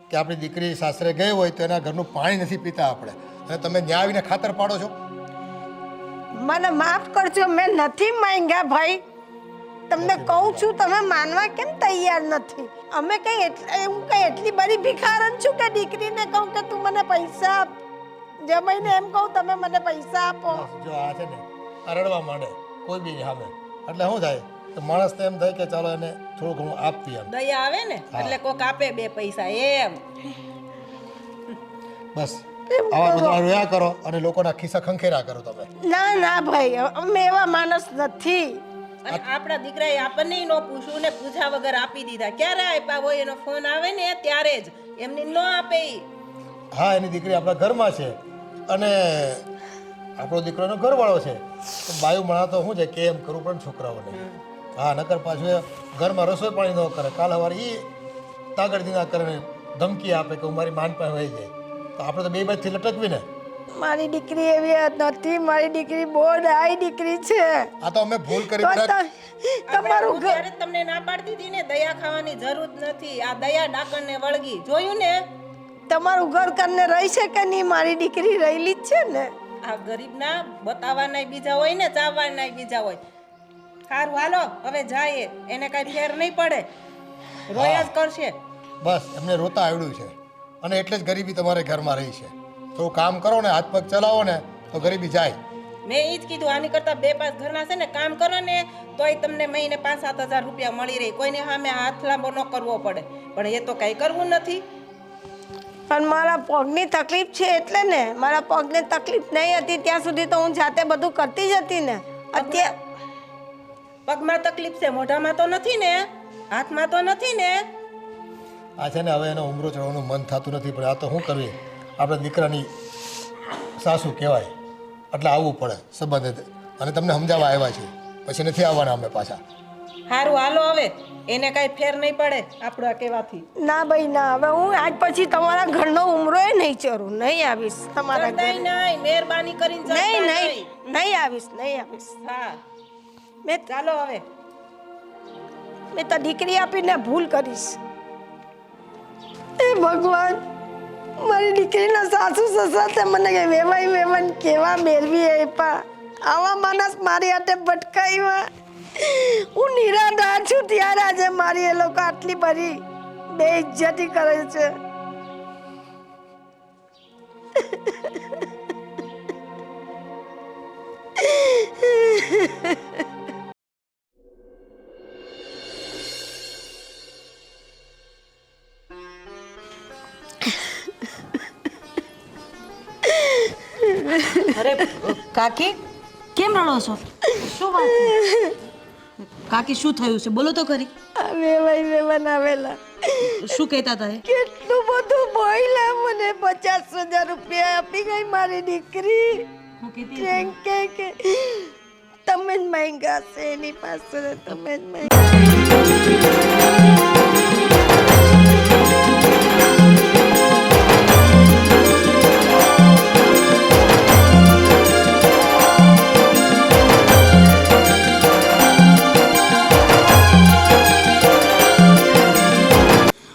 કે આપણી દીકરી સાસરે ગઈ હોય તો એના ઘરનું પાણી નથી પીતા આપણે, અને તમે ન્યા આવીને ખાતર પાડો છો. મને માફ કરજો, મેં નથી માંગ્યા ભાઈ. તમને કહું છું, તમે માનવા કેમ તૈયાર નથી? અમે કઈ હું કઈ એટલી બધી ભિખારન છું કે દીકરીને કહું કે તું મને પૈસા આપ? જમાઈને એમ કહું તમે મને પૈસા આપો? જો આ છે ને રડવા માંડે કોઈ બી સામે એટલે શું થાય? તો માણસને એમ થાય કે ચાલો એને થોડું ઘણું આપીએ એમ. દયા આવે ને એટલે કોક આપે 2 પૈસા એમ. બસ આવા બધા રોયા કરો અને લોકોના ખિસ્સા ખંખેરા કરો તમે. ના ના ભાઈ અમે એવા માણસ નથી. અને આપણા દીકરાએ આપણને ન પૂછ્યું ને પૂછા વગર આપી દીધા. ક્યારે આપ્યા હોય એનો ફોન આવે ને ત્યારે જ, એમની ન આપે ઈ. હા, એની દીકરી આપણા ઘરમાં છે અને આપણો દીકરો એનો ઘરવાળો છે. તો બાયું મણા તો શું છે કે એમ કરવું પણ છોકરાઓને. હા, નકર પાછું એ ઘરમાં રસોઈ પાણી ન કરે, કાલ સવારે એ તાગડથી ના કરે, ધમકી આપે કે હું મારી માન પાસે વહી જાય, તો આપણે તો બે બાજુથી લટકવી ને. મારી દીકરી એવી નથી. મારી દીકરી બહુ ડાઈ દીકરી છે. આ તો અમે ભૂલ કરી તો બધા. તમારું ઘર ત્યારે તમને ના પાડતી હતી ને દયા ખાવાની જરૂર નથી. આ દયા ડાકણને વળગી. જોયું ને? તમારું ઘર કરને રહી છે કે નહીં? મારી દીકરી રહેલી જ છે ને. આ ગરીબના બતાવવાના બીજા હોય ને ચાવવાના બીજા હોય. સારું હાલો હવે જાય. એને કાંઈ ફેર નહીં પડે, રોયા જ કરશે. બસ એમને રોતા આવડ્યું છે અને એટલે જ ગરીબી તમારે ઘરમાં રહી છે. થોડું કામ કરો ને, હાથ પગ ચલાવો ને તો ગરીબી જાય. મેં એ જ કીધું, આની કરતાં 2-5 ઘરના છે ને કામ કરો ને તોય તમને મહિને 5-7 હજાર રૂપિયા મળી રહે. કોઈને સામે હાથ લાંબો ન કરવો પડે. પણ એ તો કાંઈ કરવું નથી. પણ મારા પગની તકલીફ છે એટલે ને. મારા પગની તકલીફ નહીં હતી ત્યાં સુધી તો હું જાતે બધું કરતી જ હતી ને. અત્યારે પગમાં તકલીફ છે, મોઢામાં તો નથી ને, હાથમાં તો નથી ને. આ છે ને હવે એનો ઉમરો ચડવાનું મન થતું નથી, પણ આ તો શું કરવી, આપણે દીકરાની સાસુ કહેવાય એટલે આવવું પડે સંબંધ. અને તમને સમજાવવા આવ્યા છે, પછી નથી આવવાના અમે પાછા. સારું હાલો હવે, એને કાંઈ ફેર નહીં પડે આપણા કહેવાથી. ના ભાઈ ના, હવે હું આજ પછી તમારા ઘરનો ઉમરો એ નહીં ચરું. નહીં આવીશ તમારા ઘરે. નહીં, મહેરબાની કરીને જતા નહીં નહીં. નહીં નહીં આવીશ, નહીં આવીશ. હા મેં ચાલો હવે. મેં તો દીકરી આપીને ભૂલ કરીશ. એ ભગવાન, મારી દીકરીના સાસુ સસરા તે મને કે વેવાઈ કેવા મેળવી આપ્યા. આવા માણસ મારી હાથે ભટકાવ્યા. હું નિરાધાર છું ત્યારે આજે મારી એ લોકો આટલી બધી બેઇજ્જતી કરે છે. અરે કાકી કેમ રડો છો? શું વાત છે? કાકી શું થયું છે? બોલો તો ખરી. આ વેવાઈ આવેલા શું કહેતા હતા એ? કેટલું બધું બોલ્યા મને. 50,000 રૂપિયા આપી ગઈ મારી દીકરી. હું કીધી કે તમે જ માંગ્યા છે એની પાસે, તમે જ માંગ્યા.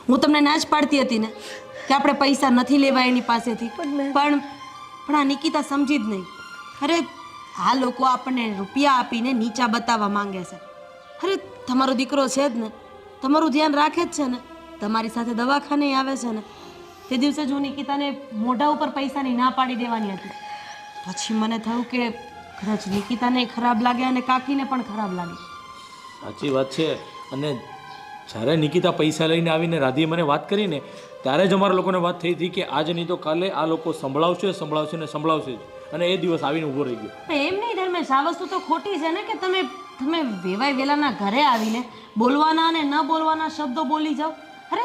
હું તમને ના જ પાડતી હતી ને કે આપણે પૈસા નથી લેવા એની પાસેથી. પણ આ નિકિતા સમજી જ નહીં. અરે આ લોકો આપણને રૂપિયા આપીને નીચા બતાવવા માંગે છે. અરે તમારો દીકરો છે જ ને, તમારું ધ્યાન રાખે જ છે ને, તમારી સાથે દવાખાને આવે છે ને. તે દિવસે જ હું નિકિતાને મોઢા ઉપર પૈસાની ના પાડી દેવાની હતી. પછી મને થયું કે કદાચ નિકિતાને ખરાબ લાગે અને કાકીને પણ ખરાબ લાગે. સાચી વાત છે. અને જ્યારે નિકિતા પૈસા લઈને આવીને રાધીએ મને વાત કરીને ત્યારે જ અમારા લોકોને વાત થઈ હતી કે આજ નહીં તો કાલે આ લોકો સંભળાવશે ને સંભળાવશે જ. અને એ દિવસ આવીને ઊભો રહી ગયો. એમ નહીં ધર્મેશ, આ વસ્તુ તો ખોટી છે ને કે તમે વેવાય વેલાના ઘરે આવીને બોલવાના અને ન બોલવાના શબ્દો બોલી જાઓ. અરે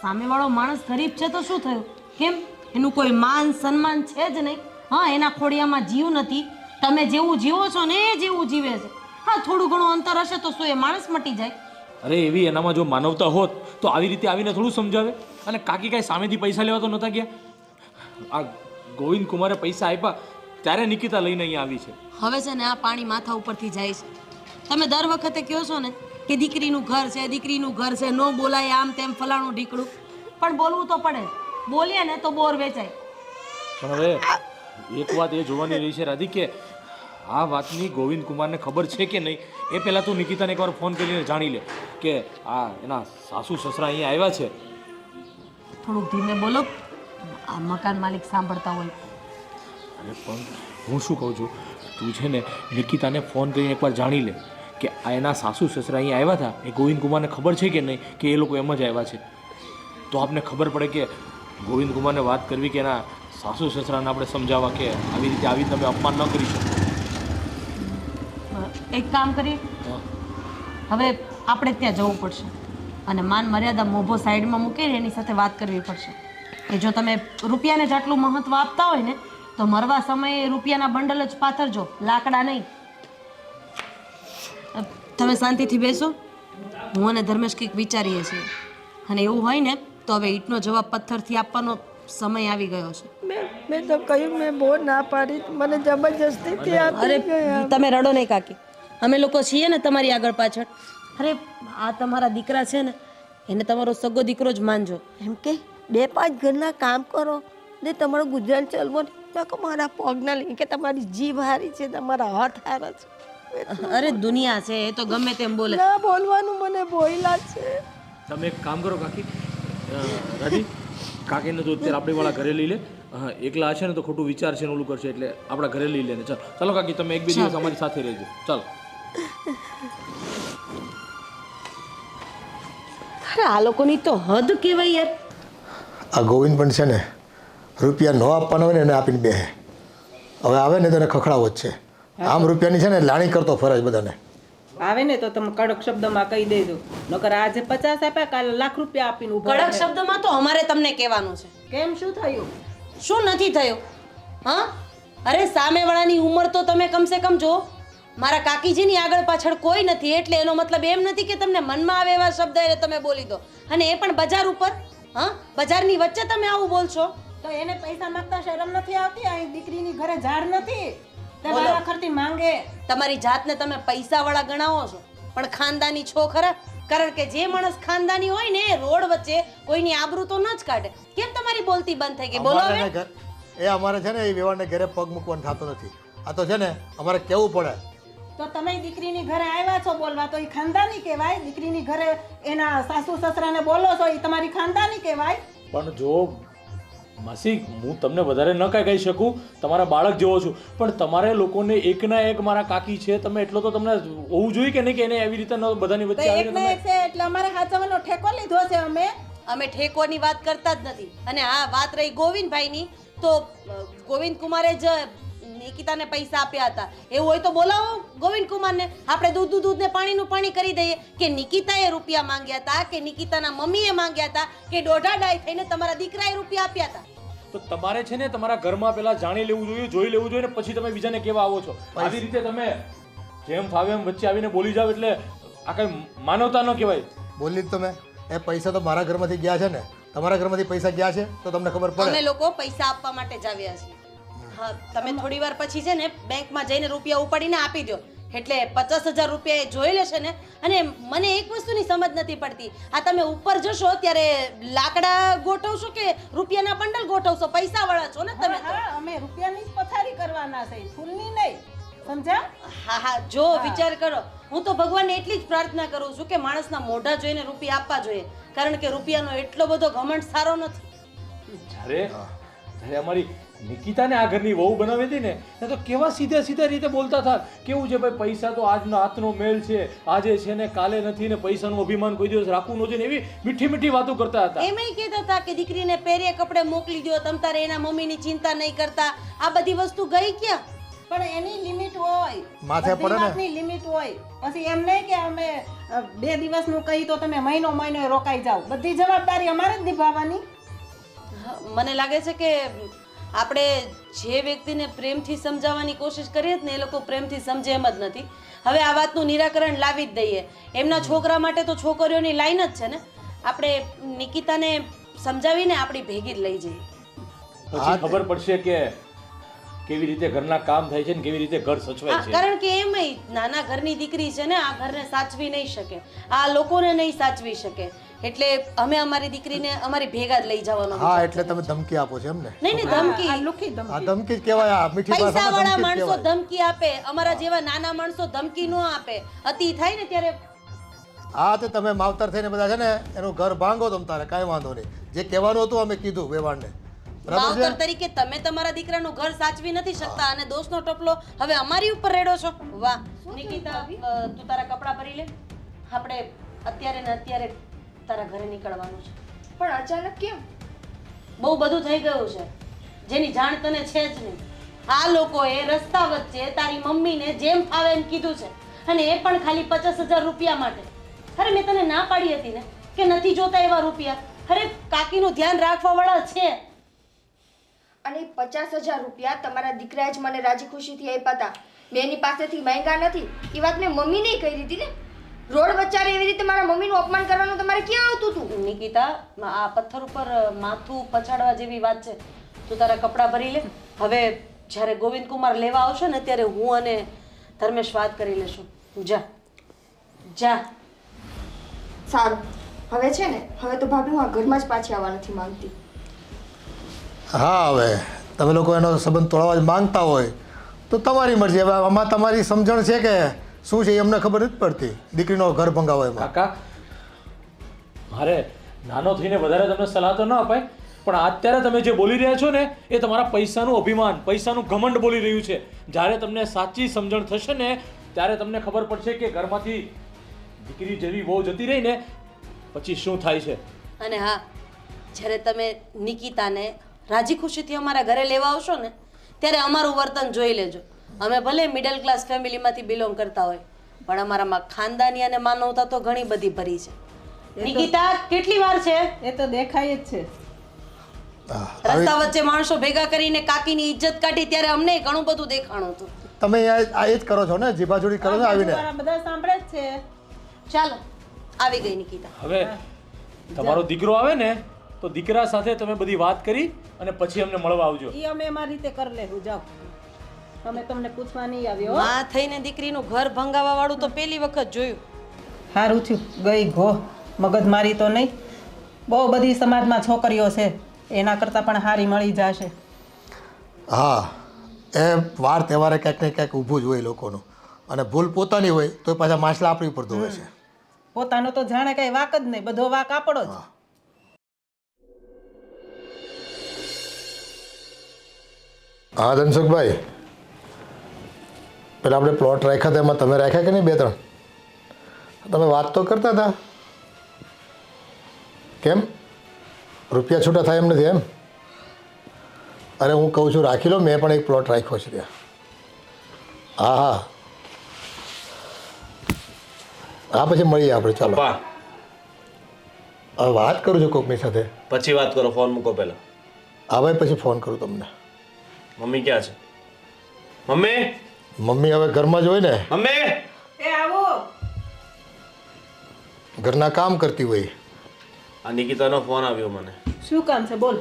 સામેવાળો માણસ ગરીબ છે તો શું થયું? કેમ એનું કોઈ માન સન્માન છે જ નહીં? હા, એના ખોડિયામાં જીવ નથી. તમે જેવું જીવો છો ને એ જેવું જીવે છે. હા, થોડું ઘણું અંતર હશે તો શું એ માણસ મટી જાય? અરે એવી એનામાં જો માનવતા હોત તો આવી રીતે આવીને થોડું સમજાવે. અને કાકી કાંઈ સામેથી પૈસા લેવા તો નહોતા ગયા. આ ગોવિંદ કુમારે પૈસા આપ્યા ત્યારે નિકિતા લઈને અહીંયા આવી છે. હવે છે ને આ પાણી માથા ઉપરથી જાય છે. તમે દર વખતે કહો છો ને કે દીકરીનું ઘર છે, દીકરીનું ઘર છે, ન બોલાય આમ તેમ ફલાણું ઢીકડું. પણ બોલવું તો પડે. બોલીએ ને તો બોર વેચાય. પણ હવે એક વાત એ જોવાની રહી છે રાધી કે આ વાતની ગોવિંદ કુમારને ખબર છે કે નહીં એ પહેલાં તું નિકિતાને એકવાર ફોન કરીને જાણી લે કે આ એના સાસુ સસરા અહીંયા આવ્યા છે. થોડુંક ધીમે બોલો, આ મકાન માલિક સાંભળતા હોય. અરે પણ હું શું કહું છું, તું છે ને નિકિતાને ફોન કરીને એકવાર જાણી લે કે આ એના સાસુ સસરા અહીંયા આવ્યા હતા એ ગોવિંદ કુમારને ખબર છે કે નહીં કે એ લોકો એમ જ આવ્યા છે, તો આપને ખબર પડે કે ગોવિંદ કુમારને વાત કરવી કે એના સાસુ સસરાને આપણે સમજાવવા કે આવી રીતે તમે અપમાન ન કરી શકો. એક કામ કરીએ, હવે આપણે ત્યાં જવું પડશે અને માન મર્યાદા મોભો સાઈડમાં મૂકીને એની સાથે વાત કરવી પડશે કે જો તમે રૂપિયાને જેટલું મહત્વ આપતા હોય ને તો મરવા સમયે રૂપિયાના બંડલ જ પાથરજો, લાકડા નહીં. તમે શાંતિથી બેસો, હું અને ધર્મેશ કંઈક વિચારીએ છીએ અને એવું હોય ને તો હવે ઈંટનો જવાબ પથ્થરથી આપવાનો સમય આવી ગયો છે. મેં તો કહ્યું, મેં બહુ ના પાડી, મને જબરજસ્તીથી અરે આપી ગયા. તમે રડો નહીં કાકી, અમે લોકો છીએ ને તમારી આગળ પાછળ. અરે આ તમારા દીકરા છે ને એને તમારો સગો દીકરો જ માનજો. એમ કે 2-5 ઘરના કામ કરો ને તમારું ગુજરાન ચાલવો ને તો મારા પગના લઈ કે તમારી જીભ હારી છે, તમારા હાથ હારા છે. અરે દુનિયા છે એ તો ગમે તેમ બોલે. ના બોલવાનું મને બોયલા છે. તમે એક કામ કરો કાકી, રાજી કાકીને તો અત્યારે આપણી વાળા ઘરે લઈ લે. એકલા હશે ને તો ખોટું વિચાર છે ને ઓલું કરશે, એટલે આપણા ઘરે લઈ લે ને. ચાલો ચાલો કાકી, તમે 1-2 દિવસ અમારી સાથે રહેજો. ચાલો. અરે આ લોકોની તો હદ કહેવાય યાર. આ ગોવિંદ પણ છે ને રૂપિયા ન આપવાના હોય ને એને આપીને બેહે. હવે આવે ને તો એને ખખડાવો જ છે. આમ રૂપિયાની છે ને લાણી કરતો ફરજ બધાને. આવે ને તો તમે કડક શબ્દમાં કહી દેજો, નકર આજે 50 આપ્યા કાલે લાખ રૂપિયા આપીને ઊભો કડક રહે. શબ્દમાં તો અમારે તમને કહેવાનું છે. કેમ, શું થયું? શું નથી થયું? હા, અરે સામેવાળાની ઉંમર તો તમે કમસે કમ જો. મારા કાકીજીની આગળ પાછળ કોઈ નથી, એટલે એનો મતલબ એમ નથી કે તમને મનમાં આવે એવા શબ્દ એને તમે બોલી દો, અને એ પણ બજાર ઉપર. હા, બજારની વચ્ચે તમે આવું બોલશો તો એને પૈસા માંગતા શરમ નથી આવતી? અહીં દીકરીની ઘરે ઝાડ નથી તે વાળા ખર્ચી માંગે. તમારી જાતને તમે પૈસાવાળા ગણાવો છો, પણ ખાનદાની છો ખરા? કારણ કે જે માણસ ખાનદાની હોય ને એ રોડ વચ્ચે કોઈની આબરૂ તો ન જ કાઢે. કેમ તમારી બોલતી બંધ થઈ ગઈ? બોલો હવે. એ અમારે છે ને એ વેવાણને ઘરે પગ મૂકવાનું થતું નથી. આ તો છે ને અમારે કેવું પડે. તો તમે દીકરીની ઘરે આવ્યા છો બોલવા તો એ ખાનદાની કહેવાય? દીકરીની ઘરે એના સાસુ સસરાને બોલો છો એ તમારી ખાનદાની કહેવાય? પણ જો માસી, હું તમને વધારે ન કાંઈ કહી શકું, તમારા બાળક જેવો છું, પણ તમારે લોકોને એકના એક મારા કાકી છે, તમે એટલો તો તમને હોવું જોઈએ કે નહીં કે એને એવી રીતે બધાની વચ્ચે આવીને એકને એક છે એટલે અમારે સાચવવાનો ઠેકો લીધો છે. અમે ઠેકોની વાત કરતા જ નથી. અને હા, વાત રહી ગોવિંદભાઈની, તો ગોવિંદ કુમારે જ નિકિતાને પૈસા આપ્યા હતા. એવું હોય તો બોલાવો ગોવિંદ કુમારને, આપણે દૂધ ને પાણીનું પાણી કરી દઈએ કે નિકિતાએ રૂપિયા માંગ્યા હતા, કે નિકિતાના મમ્મીએ માંગ્યા હતા, કે દોઢાડાઈ થઈને તમારા દીકરાએ રૂપિયા આપ્યા હતા. તો તમારે છે ને તમારા ઘરમાં પહેલા જાણી લેવું જોઈએ, જોઈ લેવું જોઈએ, ને પછી તમે બીજાને કેવા આવો છો. આવી રીતે તમે જેમ ફાવે એમ વચ્ચે આવીને બોલી જાવ એટલે આ કઈ માનવતા ન કહેવાય. બોલી જ તમે, એ પૈસા તો મારા ઘરમાંથી ગયા છે ને, તમારા ઘરમાંથી પૈસા ગયા છે તો તમને ખબર પડે. અમે લોકો પૈસા આપવા માટે જ આવ્યા છીએ. હા, તમે થોડી વાર પછી છે ને બેંકમાં જઈને રૂપિયા ઉપાડીને આપી દો, એટલે 50,000 રૂપિયા એ જોઈ લેશે ને. અને મને એક વસ્તુની સમજ નથી પડતી, આ તમે ઉપર જશો ત્યારે લાકડા ગોઠવશો કે રૂપિયાના બંડલ ગોઠવશો? પૈસા વાળા છો ને તમે તો. અમે રૂપિયાની જ પથારી કરવાના છે, ફૂલની નહીં. સમજ્યા? હા હા, જો વિચાર કરો. હું તો ભગવાનને એટલી જ પ્રાર્થના કરું છું કે માણસના મોઢા જોઈને રૂપિયા આપવા જોઈએ, કારણ કે રૂપિયાનો એટલો બધો ઘમંડ સારો નથી. જ્યારે અમારી નિકિતાને આ ઘરની વહુ બનાવી હતી ને તો કેવા સીધા રીતે બોલતા હતા. કેવું છે ભાઈ, પૈસા તો આજનો હાથનો મેલ છે, આજે છે ને કાલે નથી, ને પૈસાનું અભિમાન કોઈ દિવસ રાખવું ન જોઈએ, એવી મીઠી વાતો કરતા હતા. એમય કહેતા હતા કે દીકરીને પહેરીએ કપડે મોકલી દો, તમ તારે એના મમ્મીની ચિંતા નહીં કરતા. આ બધી વસ્તુ ગઈ ક્યાં? પણ એની લિમિટ હોય, માથે પડે ને. બધી લિમિટ હોય. પછી એમ નહીં કે અમે 2 દિવસનું કહી તો તમે મહિનો રોકાઈ જાઓ. બધી જવાબદારી અમારે જ નિભાવવાની. મને લાગે છે કે આપણે જે વ્યક્તિને પ્રેમથી સમજાવવાની કોશિશ કરીએ ને એ લોકો પ્રેમથી સમજે એમ જ નથી. હવે આ વાતનું નિરાકરણ લાવી જ દઈએ. એમના છોકરા માટે તો છોકરીઓની લાઈન જ છે ને. આપણે નિકિતાને સમજાવીને આપણી ભેગી જ લઈ જઈએ, પછી ખબર પડશે કે કેવી રીતે ઘરના કામ થાય છે ને કેવી રીતે ઘર સચવાય છે. કારણ કે એમય નાના ઘરની દીકરી છે ને, આ ઘરને સાચવી નહીં શકે, આ લોકોને નહીં સાચવી શકે, એટલે અમે અમારી દીકરીને અમારી ભેગા જ લઈ જવાનો. હા, એટલે તમે ધમકી આપો છો એમ ને? નહીં ધમકી, આ ધમકી જ કહેવાય. આ મીઠી પૈસા વાળા ભાષામાં માણસો ધમકી આપે, અમારા જેવા નાના માણસો ધમકી ન આપે. અતિ થાય ને ત્યારે હા, તો તમે માવતર થઈને બધા છે ને એનું ઘર ભાંગો તમ તારે, કાંઈ વાંધો નહીં. જે કહેવાનું હતું અમે કીધું વેવાણને, બરાબર છે માવતર તરીકે તમે તમારા દીકરાનું ઘર સાચવી નથી શકતા અને દોષનો ટોપલો હવે અમારી ઉપર રેડો છો. વાહ નિકિતા, તું તારા કપડાં ભરી લે. આપણે અત્યારે ને અત્યારે તારા ઘરે નીકળવાનું છે. પણ અચાનક કેમ? બહુ બધું થઈ ગયું છે જેની જાણ તને છે જ નહીં. આ લોકોએ રસ્તા વચ્ચે તારી મમ્મીને જેમ ફાવે એમ કીધું છે અને એ પણ ખાલી 50,000 રૂપિયા માટે. અરે મેં તને ના પાડી હતી ને કે નથી જોતા એવા રૂપિયા. અરે કાકીનું ધ્યાન રાખવા વાળા છે. અને 50,000 રૂપિયા તમારા દીકરાએ જ મને રાજી ખુશીથી આપ્યા હતા. મેં એની પાસેથી માંગ્યા નથી. એ વાત મેં મમ્મીને કહી દીધી ને. રોડ વચ્ચારે એવી રીતે મારા મમ્મીનું અપમાન કરવાનું તમારે ક્યાં આવતું હતું? નિકિતા, આ પથ્થર ઉપર માથું પછાડવા જેવી વાત છે. તું તારા કપડાં ભરી લે. હવે જ્યારે ગોવિંદ કુમાર લેવા આવશે ને ત્યારે હું અને ધર્મેશ વાત કરી લેશું. જા જા. સારું. હવે છે ને, હવે તો ભાભી હું આ ઘરમાં જ પાછી આવવા નથી માંગતી. હા, હવે તમે લોકો એનો સંબંધ તોડવા જ માંગતા હોય તો તમારી મરજી. હવે આમાં તમારી સમજણ છે કે શું છે એ અમને ખબર નથી પડતી. દીકરીનો ઘર ભંગાવો એમાં. કાકા, મારે નાનો થઈને વધારે તમને સલાહ તો ન અપાય, પણ અત્યારે તમે જે બોલી રહ્યા છો ને એ તમારા પૈસાનું અભિમાન, પૈસાનું ઘમંડ બોલી રહ્યું છે. જ્યારે તમને સાચી સમજણ થશે ને ત્યારે તમને ખબર પડશે કે ઘરમાંથી દીકરી જેવી વહુ જતી રહી ને પછી શું થાય છે. અને હા, જ્યારે તમે નિકિતાને રાજી ખુશીથી અમારા ઘરે લેવા આવશો ને ત્યારે અમારું વર્તન જોઈ લેજો. અમે ભલે મિડલ ક્લાસ ફેમિલીમાંથી બિલોંગ કરતા હોય પણ અમારામાં ખાનદાની અને માનવતા તો ઘણી બધી ભરી છે. નિકિતા, કેટલી વાર છે? એ તો દેખાય જ છે. રસ્તા વચ્ચે માણસો ભેગા કરીને કાકીની ઇજ્જત કાઢી ત્યારે અમને ઘણું બધું દેખાણું હતું. તમે આ એ જ કરો છો ને, જીભાજોડી કરો છો આવીને. બાજુવાળા બધા સાંભળે જ છે. ચાલો, આવી ગઈ નિકિતા. હવે તમારો દીકરો આવે ને તો દીકરા સાથે તમે બધી વાત કરી અને પછી અમને મળવા આવજો. ઈ અમે અમારી રીતે કરી લેવું. જાઓ, અમે તમને પૂછવા નહીં આવ્યો. માં થઈને દીકરીનું ઘર ભંગાવા વાળું તો પહેલી વખત જોયું. સારું થયું ગઈ ઘો, મગજ મારી તો નહીં. બહુ બધી સમાજમાં છોકરીઓ છે, એના કરતાં પણ હારી મળી જશે. હા, એ વાર તહેવારે ક્યાંક ને ક્યાંક ઊભું જ હોય લોકોનું. અને ભૂલ પોતાની હોય તો પાછા માછલા આપણી ઉપર ધોવે છે. પોતાનો તો જાણે કઈ વાક જ નહીં, બધો વાક આપણો જ. હા ધનસુખભાઈ, પેલા આપણે પ્લોટ રાખ્યા હતા એમાં તમે રાખ્યા કે નહીં 2-3? તમે વાત તો કરતા હતા. કેમ રૂપિયા છૂટા થાય એમ નથી એમ? અરે હું કહું છું રાખી લો, મેં પણ એક પ્લોટ રાખ્યો છે ત્યાં. હા હા હા, પછી મળીએ આપણે. ચાલો, પપ્પા, હવે વાત કરું છું કોકની સાથે. પછી વાત કરો, ફોન મૂકો પહેલા. હા ભાઈ, પછી ફોન કરું તમને. મમ્મી ક્યાં છે? મમ્મી, મમ્મી હવે ઘરમાં જ હોય ને, મમ્મી. એ આવો. ઘરના કામ કરતી હોય. આ નિકિતાનો ફોન આવ્યો મને. શું કામ છે બોલ.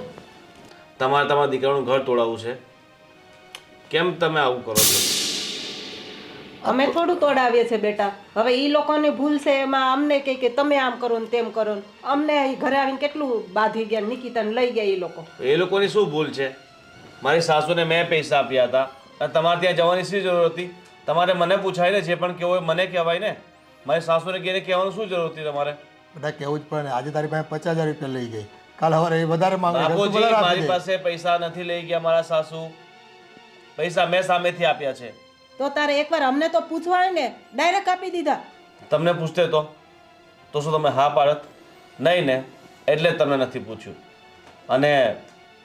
તમારા દીકરાનું ઘર તોડાવવું છે. કેમ તમે આવું કરો છો? અમે થોડું તોડાવીએ છે બેટા. હવે ઈ લોકોની ભૂલ છે એમાં અમને કહે કે તમે આમ કરો ને તેમ કરો ને. અમને અહીં ઘરે આવીને કેટલું બાંધી ગયા, નિકિતાને લઈ ગયા એ લોકો. એ લોકોની શું ભૂલ છે? મારી સાસુને મેં પૈસા આપ્યા હતા અને તમારે ત્યાં જવાની શી જરૂર હતી? તમારે મને પૂછાય ને, જે પણ કહેવું હોય મને કહેવાય ને. મારી સાસુને કહીને કહેવાનું શું જરૂર હતી તમારે? બધા કહેવું જ પડે ને. આજે તારી પાસે 50,000 રૂપિયા લઈ ગઈ, કાલ સવારે એ વધારે માંગે. બાપુજી, મારી પાસે પૈસા નથી લઈ ગયા મારા સાસુ. પૈસા મેં સામેથી આપ્યા છે. તો તારે એકવાર અમને તો પૂછવાય ને, ડાયરેક્ટ આપી દીધા. તમને પૂછતે તો શું તમે હા પાડત? નહીં ને, એટલે જ તમને નથી પૂછ્યું. અને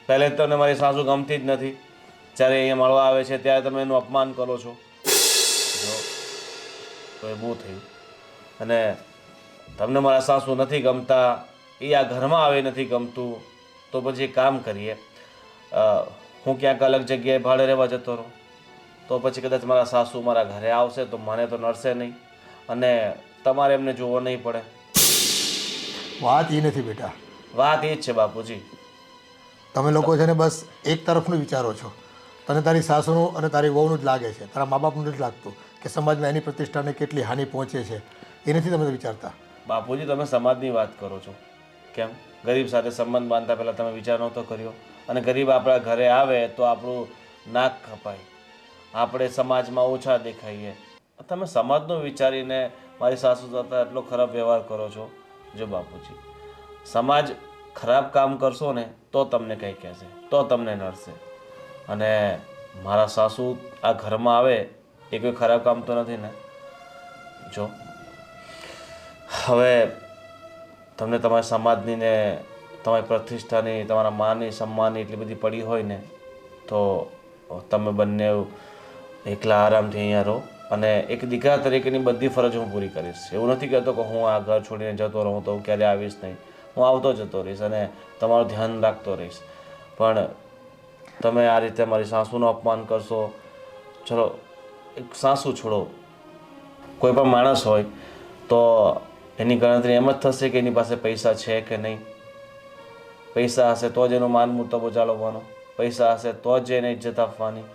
પહેલે જ તમને મારી સાસુ ગમતી જ નથી. જ્યારે અહીંયા મળવા આવે છે ત્યારે તમે એનું અપમાન કરો છો. જો તો એ બહુ થયું. અને તમને મારા સાસુ નથી ગમતા, એ આ ઘરમાં આવે નથી ગમતું, તો પછી એક કામ કરીએ, હું ક્યાંક અલગ જગ્યાએ ભાડે રહેવા જતો રહું. તો પછી કદાચ મારા સાસુ મારા ઘરે આવશે તો મને તો નડશે નહીં અને તમારે એમને જોવો નહીં પડે. વાત એ નથી બેટા, વાત એ જ છે બાપુજી. તમે લોકો છે ને બસ એક તરફનું વિચારો છો. તને તારી સાસુનું અને તારી વહુનું જ લાગે છે, તારા મા બાપનું નથી લાગતું કે સમાજમાં એની પ્રતિષ્ઠાને કેટલી હાનિ પહોંચે છે. એ નથી તમે વિચારતા. બાપુજી, તમે સમાજની વાત કરો છો. કેમ ગરીબ સાથે સંબંધ બાંધતા પહેલાં તમે વિચાર નહોતો કર્યો? અને ગરીબ આપણા ઘરે આવે તો આપણું નાક કપાય, આપણે સમાજમાં ઓછા દેખાઈએ. તમે સમાજનું વિચારીને મારી સાસુ સાથે એટલો ખરાબ વ્યવહાર કરો છો. જો બાપુજી, સમાજ ખરાબ કામ કરશો ને તો તમને કંઈ કહેશે, તો તમને નડશે. અને મારા સાસુ આ ઘરમાં આવે એ કોઈ ખરાબ કામ તો નથી ને? જો હવે તમને તમારા સમાજની ને તમારી પ્રતિષ્ઠાની, તમારા માની સન્માનની એટલી બધી પડી હોય ને તો તમે બંને એકલા આરામથી અહીંયા રહો. અને એક દીકરા તરીકેની બધી ફરજ હું પૂરી કરીશ. એવું નથી કહેતો કે હું આ ઘર છોડીને જતો રહું તો હું ક્યારે આવીશ નહીં. હું આવતો જતો રહીશ અને તમારું ધ્યાન રાખતો રહીશ. પણ તમે આ રીતે મારી સાસુનું અપમાન કરશો. ચલો એક સાસુ છોડો, કોઈ પણ માણસ હોય તો એની ગણતરી એમ જ થશે કે એની પાસે પૈસા છે કે નહીં. પૈસા હશે તો જ એનો માન મુર્તબો જાળવવાનો, પૈસા હશે તો જ એને ઇજ્જત આપવાની.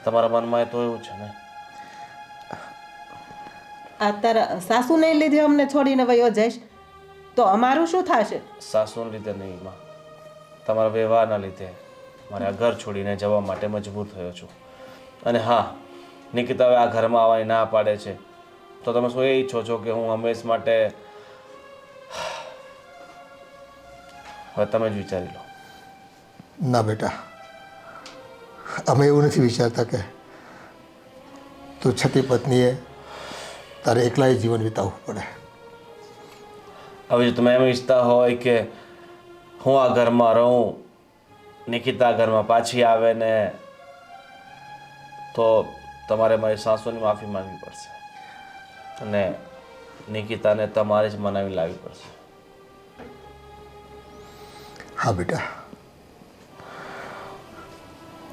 તમારા મનમાં તો એવું છે ને? આ તારા સાસુને લીધે અમને છોડીને વયો જઈશ તો અમારું શું થશે? સાસુને લીધે નહીં માં, તમારા વ્યવહારના લીધે મારે આ ઘર છોડીને જવા માટે મજબૂર થયો છું. અને હા, નિકિતા હવે આ ઘરમાં આવવાની ના પાડે છે તો તમે શું એ ઈચ્છો છો કે હું હંમેશ માટે? હવે તમે જ વિચારી લો. ના બેટા, અમે એવું નથી વિચારતા કે તું છતી પત્નીએ તારે એકલાય જીવન વિતાવવું પડે. હવે જો તમે એમ ઈચ્છતા હોય કે હું આ ઘરમાં રહું, નિકિતા ઘરમાં પાછી આવે ને, તો તમારે મારી સાસુની માફી માંગવી પડશે અને નિકિતાને તમારે જ મનાવી લાવવી પડશે. હા બેટા,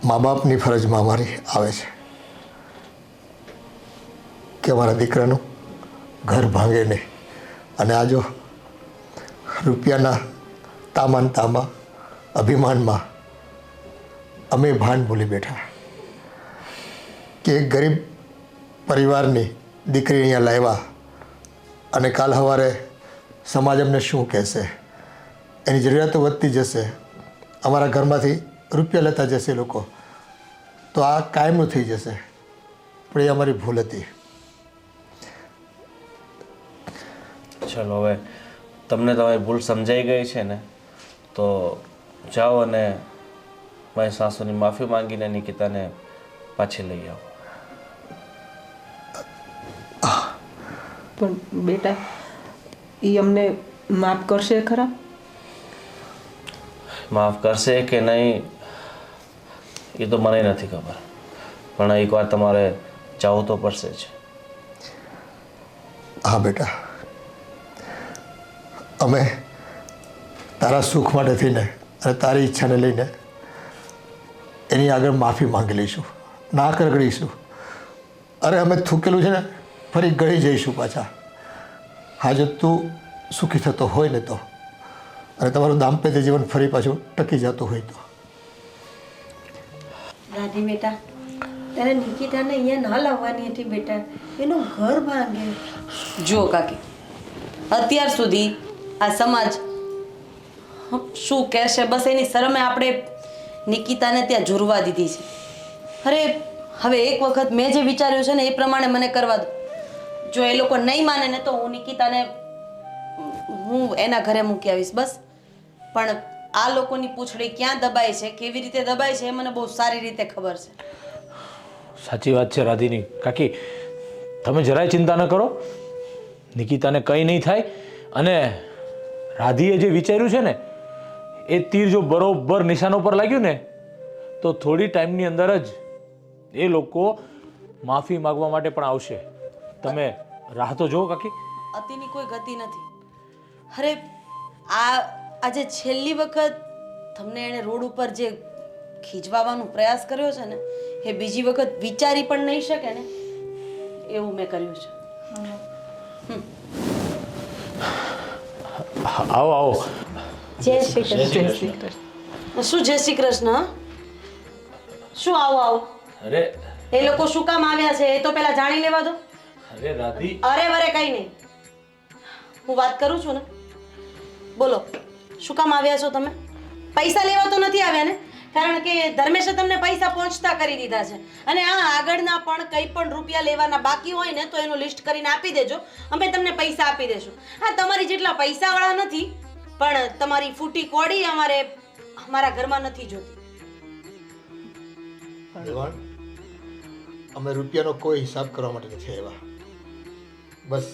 મા બાપની ફરજમાં અમારી આવે છે કે અમારા દીકરાનું ઘર ભાંગે નહીં. અને આ જો રૂપિયાના તામાં અભિમાનમાં અમે ભાન ભૂલી બેઠા કે એક ગરીબ પરિવારની દીકરી અહીંયા લાવ્યા અને કાલ સવારે સમાજ અમને શું કહેશે, એની જરૂરિયાતો વધતી જશે, અમારા ઘરમાંથી રૂપિયા લેતા જશે લોકો, તો આ કાયમનું થઈ જશે. પણ એ અમારી ભૂલ હતી. ચલો હવે તમને તમારી ભૂલ સમજાઈ ગઈ છે ને, તો જાઓ અને મારી સાસુની માફી માંગીને નિકિતાને પાછી લઈ આવો. પણ બેટા એ અમને માફ કરશે ખરા? માફ કરશે કે નહીં એ તો મને નથી ખબર, પણ એકવાર તમારે જવું તો પડશે જ. હા બેટા, અમે તારા સુખ માટે થઈને અને તારી ઈચ્છાને લઈને એની આગળ માફી માંગી લઈશું, ના કરગડીશું. અરે અમે થૂકેલું છે ને ફરી ગળી જઈશું પાછા. હા, જો તું સુખી થતો હોય ને તો, અને તમારું દાંપત્ય જીવન ફરી પાછું ટકી જતું હોય તો. દાદી બેટા, તારે નિકિતાને અહીંયા ન લાવવાની હતી બેટા, એનું ઘર ભાંગે. જુઓ કાકી, અત્યાર સુધી આ સમાજ શું કહેશે બસ એની શરમે આપણે નિકિતાને ત્યાં ઝૂરવા દીધી છે. અરે હવે એક વખત મેં જે વિચાર્યું છે ને એ પ્રમાણે મને કરવા દો. જો એ લોકો નહીં માને ને તો હું નિકિતાને એના ઘરે મૂકી આવીશ બસ. પણ આ લોકોની પૂંછડી ક્યાં દબાય છે, કેવી રીતે દબાય છે એ મને બહુ સારી રીતે ખબર છે. સાચી વાત છે રાધીની કાકી, તમે જરાય ચિંતા ન કરો, નિકિતાને કંઈ નહીં થાય. અને રાધીએ જે વિચાર્યું છે ને એ તીર જો બરોબર નિશાનો પર લાગ્યું ને તો થોડી ટાઈમની અંદર જ એ લોકો માફી માગવા માટે પણ આવશે. તમે રાહ તો જુઓ કાકી. અતિની કોઈ ગતિ નથી. અરે આજે છેલ્લી વખત તમને એણે રોડ ઉપર જે ખીજવાનો પ્રયાસ કર્યો છે ને એ બીજી વખત વિચારી પણ નહીં શકે ને એવું મેં કર્યું છે. આવો આવો. જય શ્રી કૃષ્ણ. શું જય શ્રી કૃષ્ણ? શું આવો આવો? અરે એ લોકો શું કામ આવ્યા છે એ તો પેલા જાણી લેવા દો. અરે રાધી, અરે વરે કઈ નહીં, હું વાત કરું છું ને. બોલો, શું કામ આવ્યા છો તમે? પૈસા લેવા તો નથી આવ્યા ને? કારણ કે ધર્મેશે તમને પૈસા પહોંચતા કરી દીધા છે અને આગળના પણ કંઈ પણ રૂપિયા લેવાના બાકી હોય ને તો એનું લિસ્ટ કરીને આપી દેજો, અમે તમને પૈસા આપી દેશું. હા, તમારી જેટલા પૈસાવાળા નથી પણ તમારી ફૂટી કોડી અમારા ઘરમાં નથી જોતી. દેવાન, અમે રૂપિયાનો કોઈ હિસાબ કરવા માટે નથી આવ્યા. બસ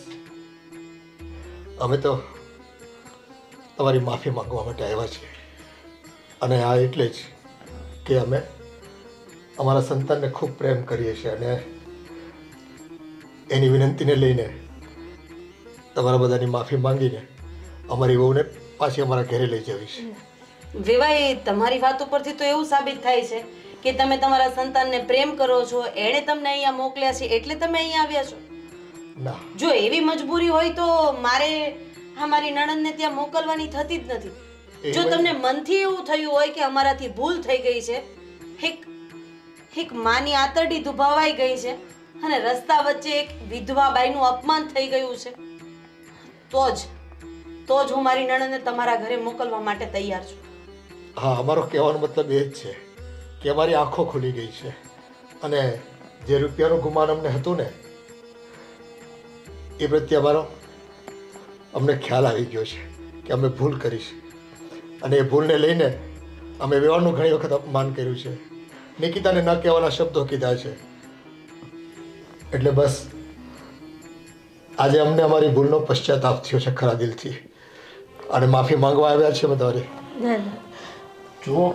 અમે તો તમારી માફી માંગવા માટે આવ્યા છીએ. અને આ એટલે જ કે અમે અમારા સંતાનને ખૂબ પ્રેમ કરીએ છીએ અને એની વિનંતીને લઈને તમારા બધાની માફી માંગીને અમારી વહુને પાછી અમારા ઘરે લઈ જવી છે. વેવાઈ, તમારી વાત ઉપરથી તો એવું સાબિત થાય છે કે તમે તમારા સંતાનને પ્રેમ કરો છો, એણે તમને અહીંયા મોકલ્યા છે એટલે તમે અહીંયા આવ્યા છો. ના, જો એવી મજબૂરી હોય તો મારે મારી નણંદને ત્યાં મોકલવાની થતી જ નથી. જો તમને મનથી એવું થયું હોય કે અમારાથી ભૂલ થઈ ગઈ છે, એક માની આતરડી દુભાવાઈ ગઈ છે અને રસ્તા વચ્ચે એક વિધવા બાઈનું અપમાન થઈ ગયું છે, તો જ હું મારી નણંદને તમારા ઘરે મોકલવા માટે તૈયાર છું. હા, અમારો કહેવાનો મતલબ એ જ છે કે અમારી આંખો ખુલી ગઈ છે અને જે રૂપિયાનું ગુમાન અમને હતું ને એ પ્રત્યે અમને ખ્યાલ આવી ગયો છે કે અમે ભૂલ કરી છે અને એ ભૂલને લઈને અમે વેવાણનું ઘણી વખત અપમાન કર્યું છે, નિકિતાને ન કહેવાના શબ્દો કીધા છે. એટલે બસ આજે અમને અમારી ભૂલનો પશ્ચાતાપ થયો છે ખરા દિલથી અને માફી માંગવા આવ્યા છે અમે તમારી. ના ના જુઓ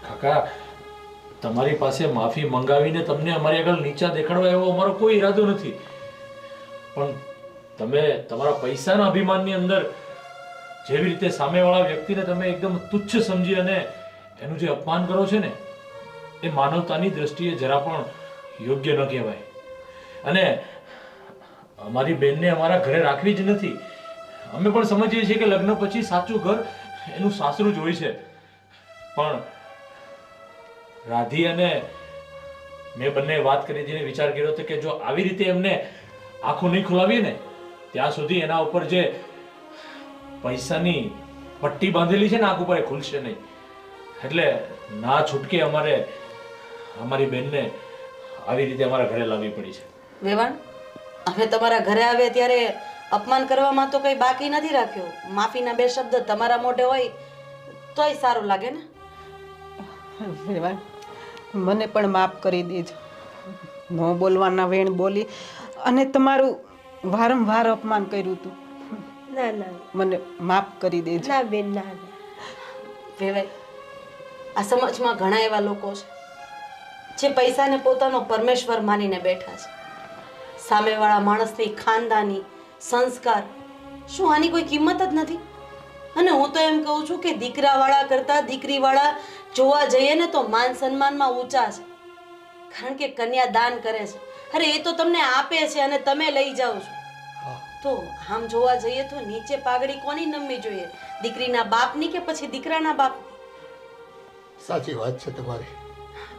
કાકા, તમારી પાસે માફી મંગાવીને તમને અમારી આગળ નીચા દેખાડવા એવો અમારો કોઈ ઈરાદો નથી, પણ તમે તમારા પૈસાના અભિમાનની અંદર જેવી રીતે સામેવાળા વ્યક્તિને તમે એકદમ તુચ્છ સમજી અને એનું જે અપમાન કરો છો ને એ માનવતાની દ્રષ્ટિએ જરા પણ યોગ્ય ન કહેવાય. અને અમારી બેનને અમારા ઘરે રાખવી જ નથી. અમે પણ સમજીએ છીએ કે લગ્ન પછી સાચું ઘર એનું સાસરું જ હોય છે, પણ રાધી અને મેં બંને વાત કરી હતી, વિચાર કર્યો હતો કે જો આવી રીતે એમને આંખો નહીં ખોલાવીએ ને ત્યાં સુધી એના ઉપર જે પૈસાની પટ્ટી બાંધેલી છે ને આંખ ઉપર એ ખુલશે નહીં. એટલે ના છૂટકે અમારે અમારી બેનને આવી રીતે અમારા ઘરે લાવવી પડી છે. વેવાણ, અમે તમારા ઘરે આવ્યા ત્યારે અપમાન કરવામાં તો કંઈ બાકી નથી રાખ્યું. માફીના બે શબ્દ તમારા મોઢે હોય તોય સારું લાગે ને. વેવાણ, મને પણ માફ કરી દેજો. ન બોલવાના વેણ બોલી અને તમારું વારંવાર અપમાન કર્યું હતું. ના ના મને માફ કરી દેજો. ના બેન ના ના વેવાઈ, આ સમાજમાં ઘણા એવા લોકો છે જે પૈસાને પોતાનો પરમેશ્વર માનીને બેઠા છે. સામેવાળા માણસની ખાનદાની સંસ્કાર શું આની કોઈ કિંમત જ નથી? અને હું તો એમ કહું છું કે દીકરાવાળા કરતાં દીકરીવાળા જોવા જઈએ ને તો માન સન્માનમાં ઊંચા છે, કારણ કે કન્યા દાન કરે છે. અરે એ તો તમને આપે છે અને તમે લઈ જાઓ છો. તો આમ જોવા જઈએ તો નીચે પાઘડી કોની નમવી જોઈએ, દીકરીના બાપની કે પછી દીકરાના બાપ? સાચી વાત છે તમારી.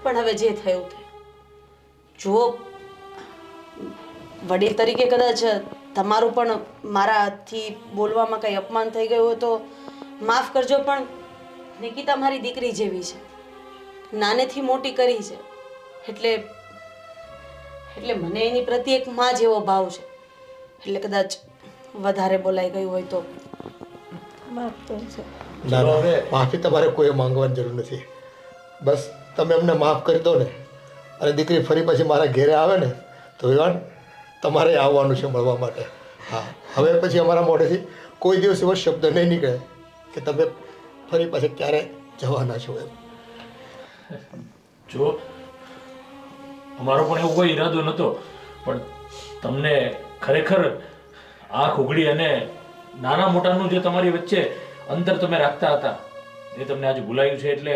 પણ હવે જે થયું થયું. જુઓ, વડીલ તરીકે કદાચ તમારું પણ મારાથી બોલવામાં કંઈ અપમાન થઈ ગયું હોય તો માફ કરજો, પણ નિકિતા મારી દીકરી જેવી છે, નાનેથી મોટી કરી છે, એટલે મને એની પ્રત્યે એક માં જેવો ભાવ છે. એટલે કદાચ વધારે બોલાઈ ગયું હોય તો માફ કરજો. ના ના, માફી તમારે કોઈ માંગવાની જરૂર નથી. બસ તમે અમને માફ કરી દો ને અને દીકરી ફરી પછી મારા ઘેરે આવે ને તો વેવાણ તમારે આવવાનું છે મળવા માટે. હા, હવે પછી અમારા મોઢેથી કોઈ દિવસ એવો શબ્દ નહીં નીકળે કે તમે ફરી પાછા ક્યારે જવાના છો એમ. જો અમારો પણ એવો કોઈ ઈરાદો નહોતો, પણ તમને ખરેખર આંખ ઉઘડી અને નાના મોટાનું જે તમારી વચ્ચે અંતર તમે રાખતા હતા એ તમને આજે ભૂલાયું છે. એટલે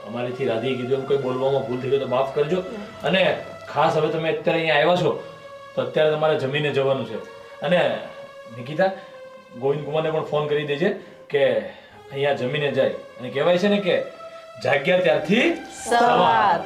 અમારીથી રાધીએ કીધું એમ કોઈ બોલવામાં ભૂલ થઈ ગઈ તો માફ કરજો. અને ખાસ હવે તમે અત્યારે અહીંયા આવ્યા છો તો અત્યારે તમારે જમીને જવાનું છે. અને નિકિતા, ગોવિંદ કુમારને પણ ફોન કરી દેજે કે અહીંયા જમીને જાય. અને કહેવાય છે ને કે જાગ્યા ત્યારથી સવાર.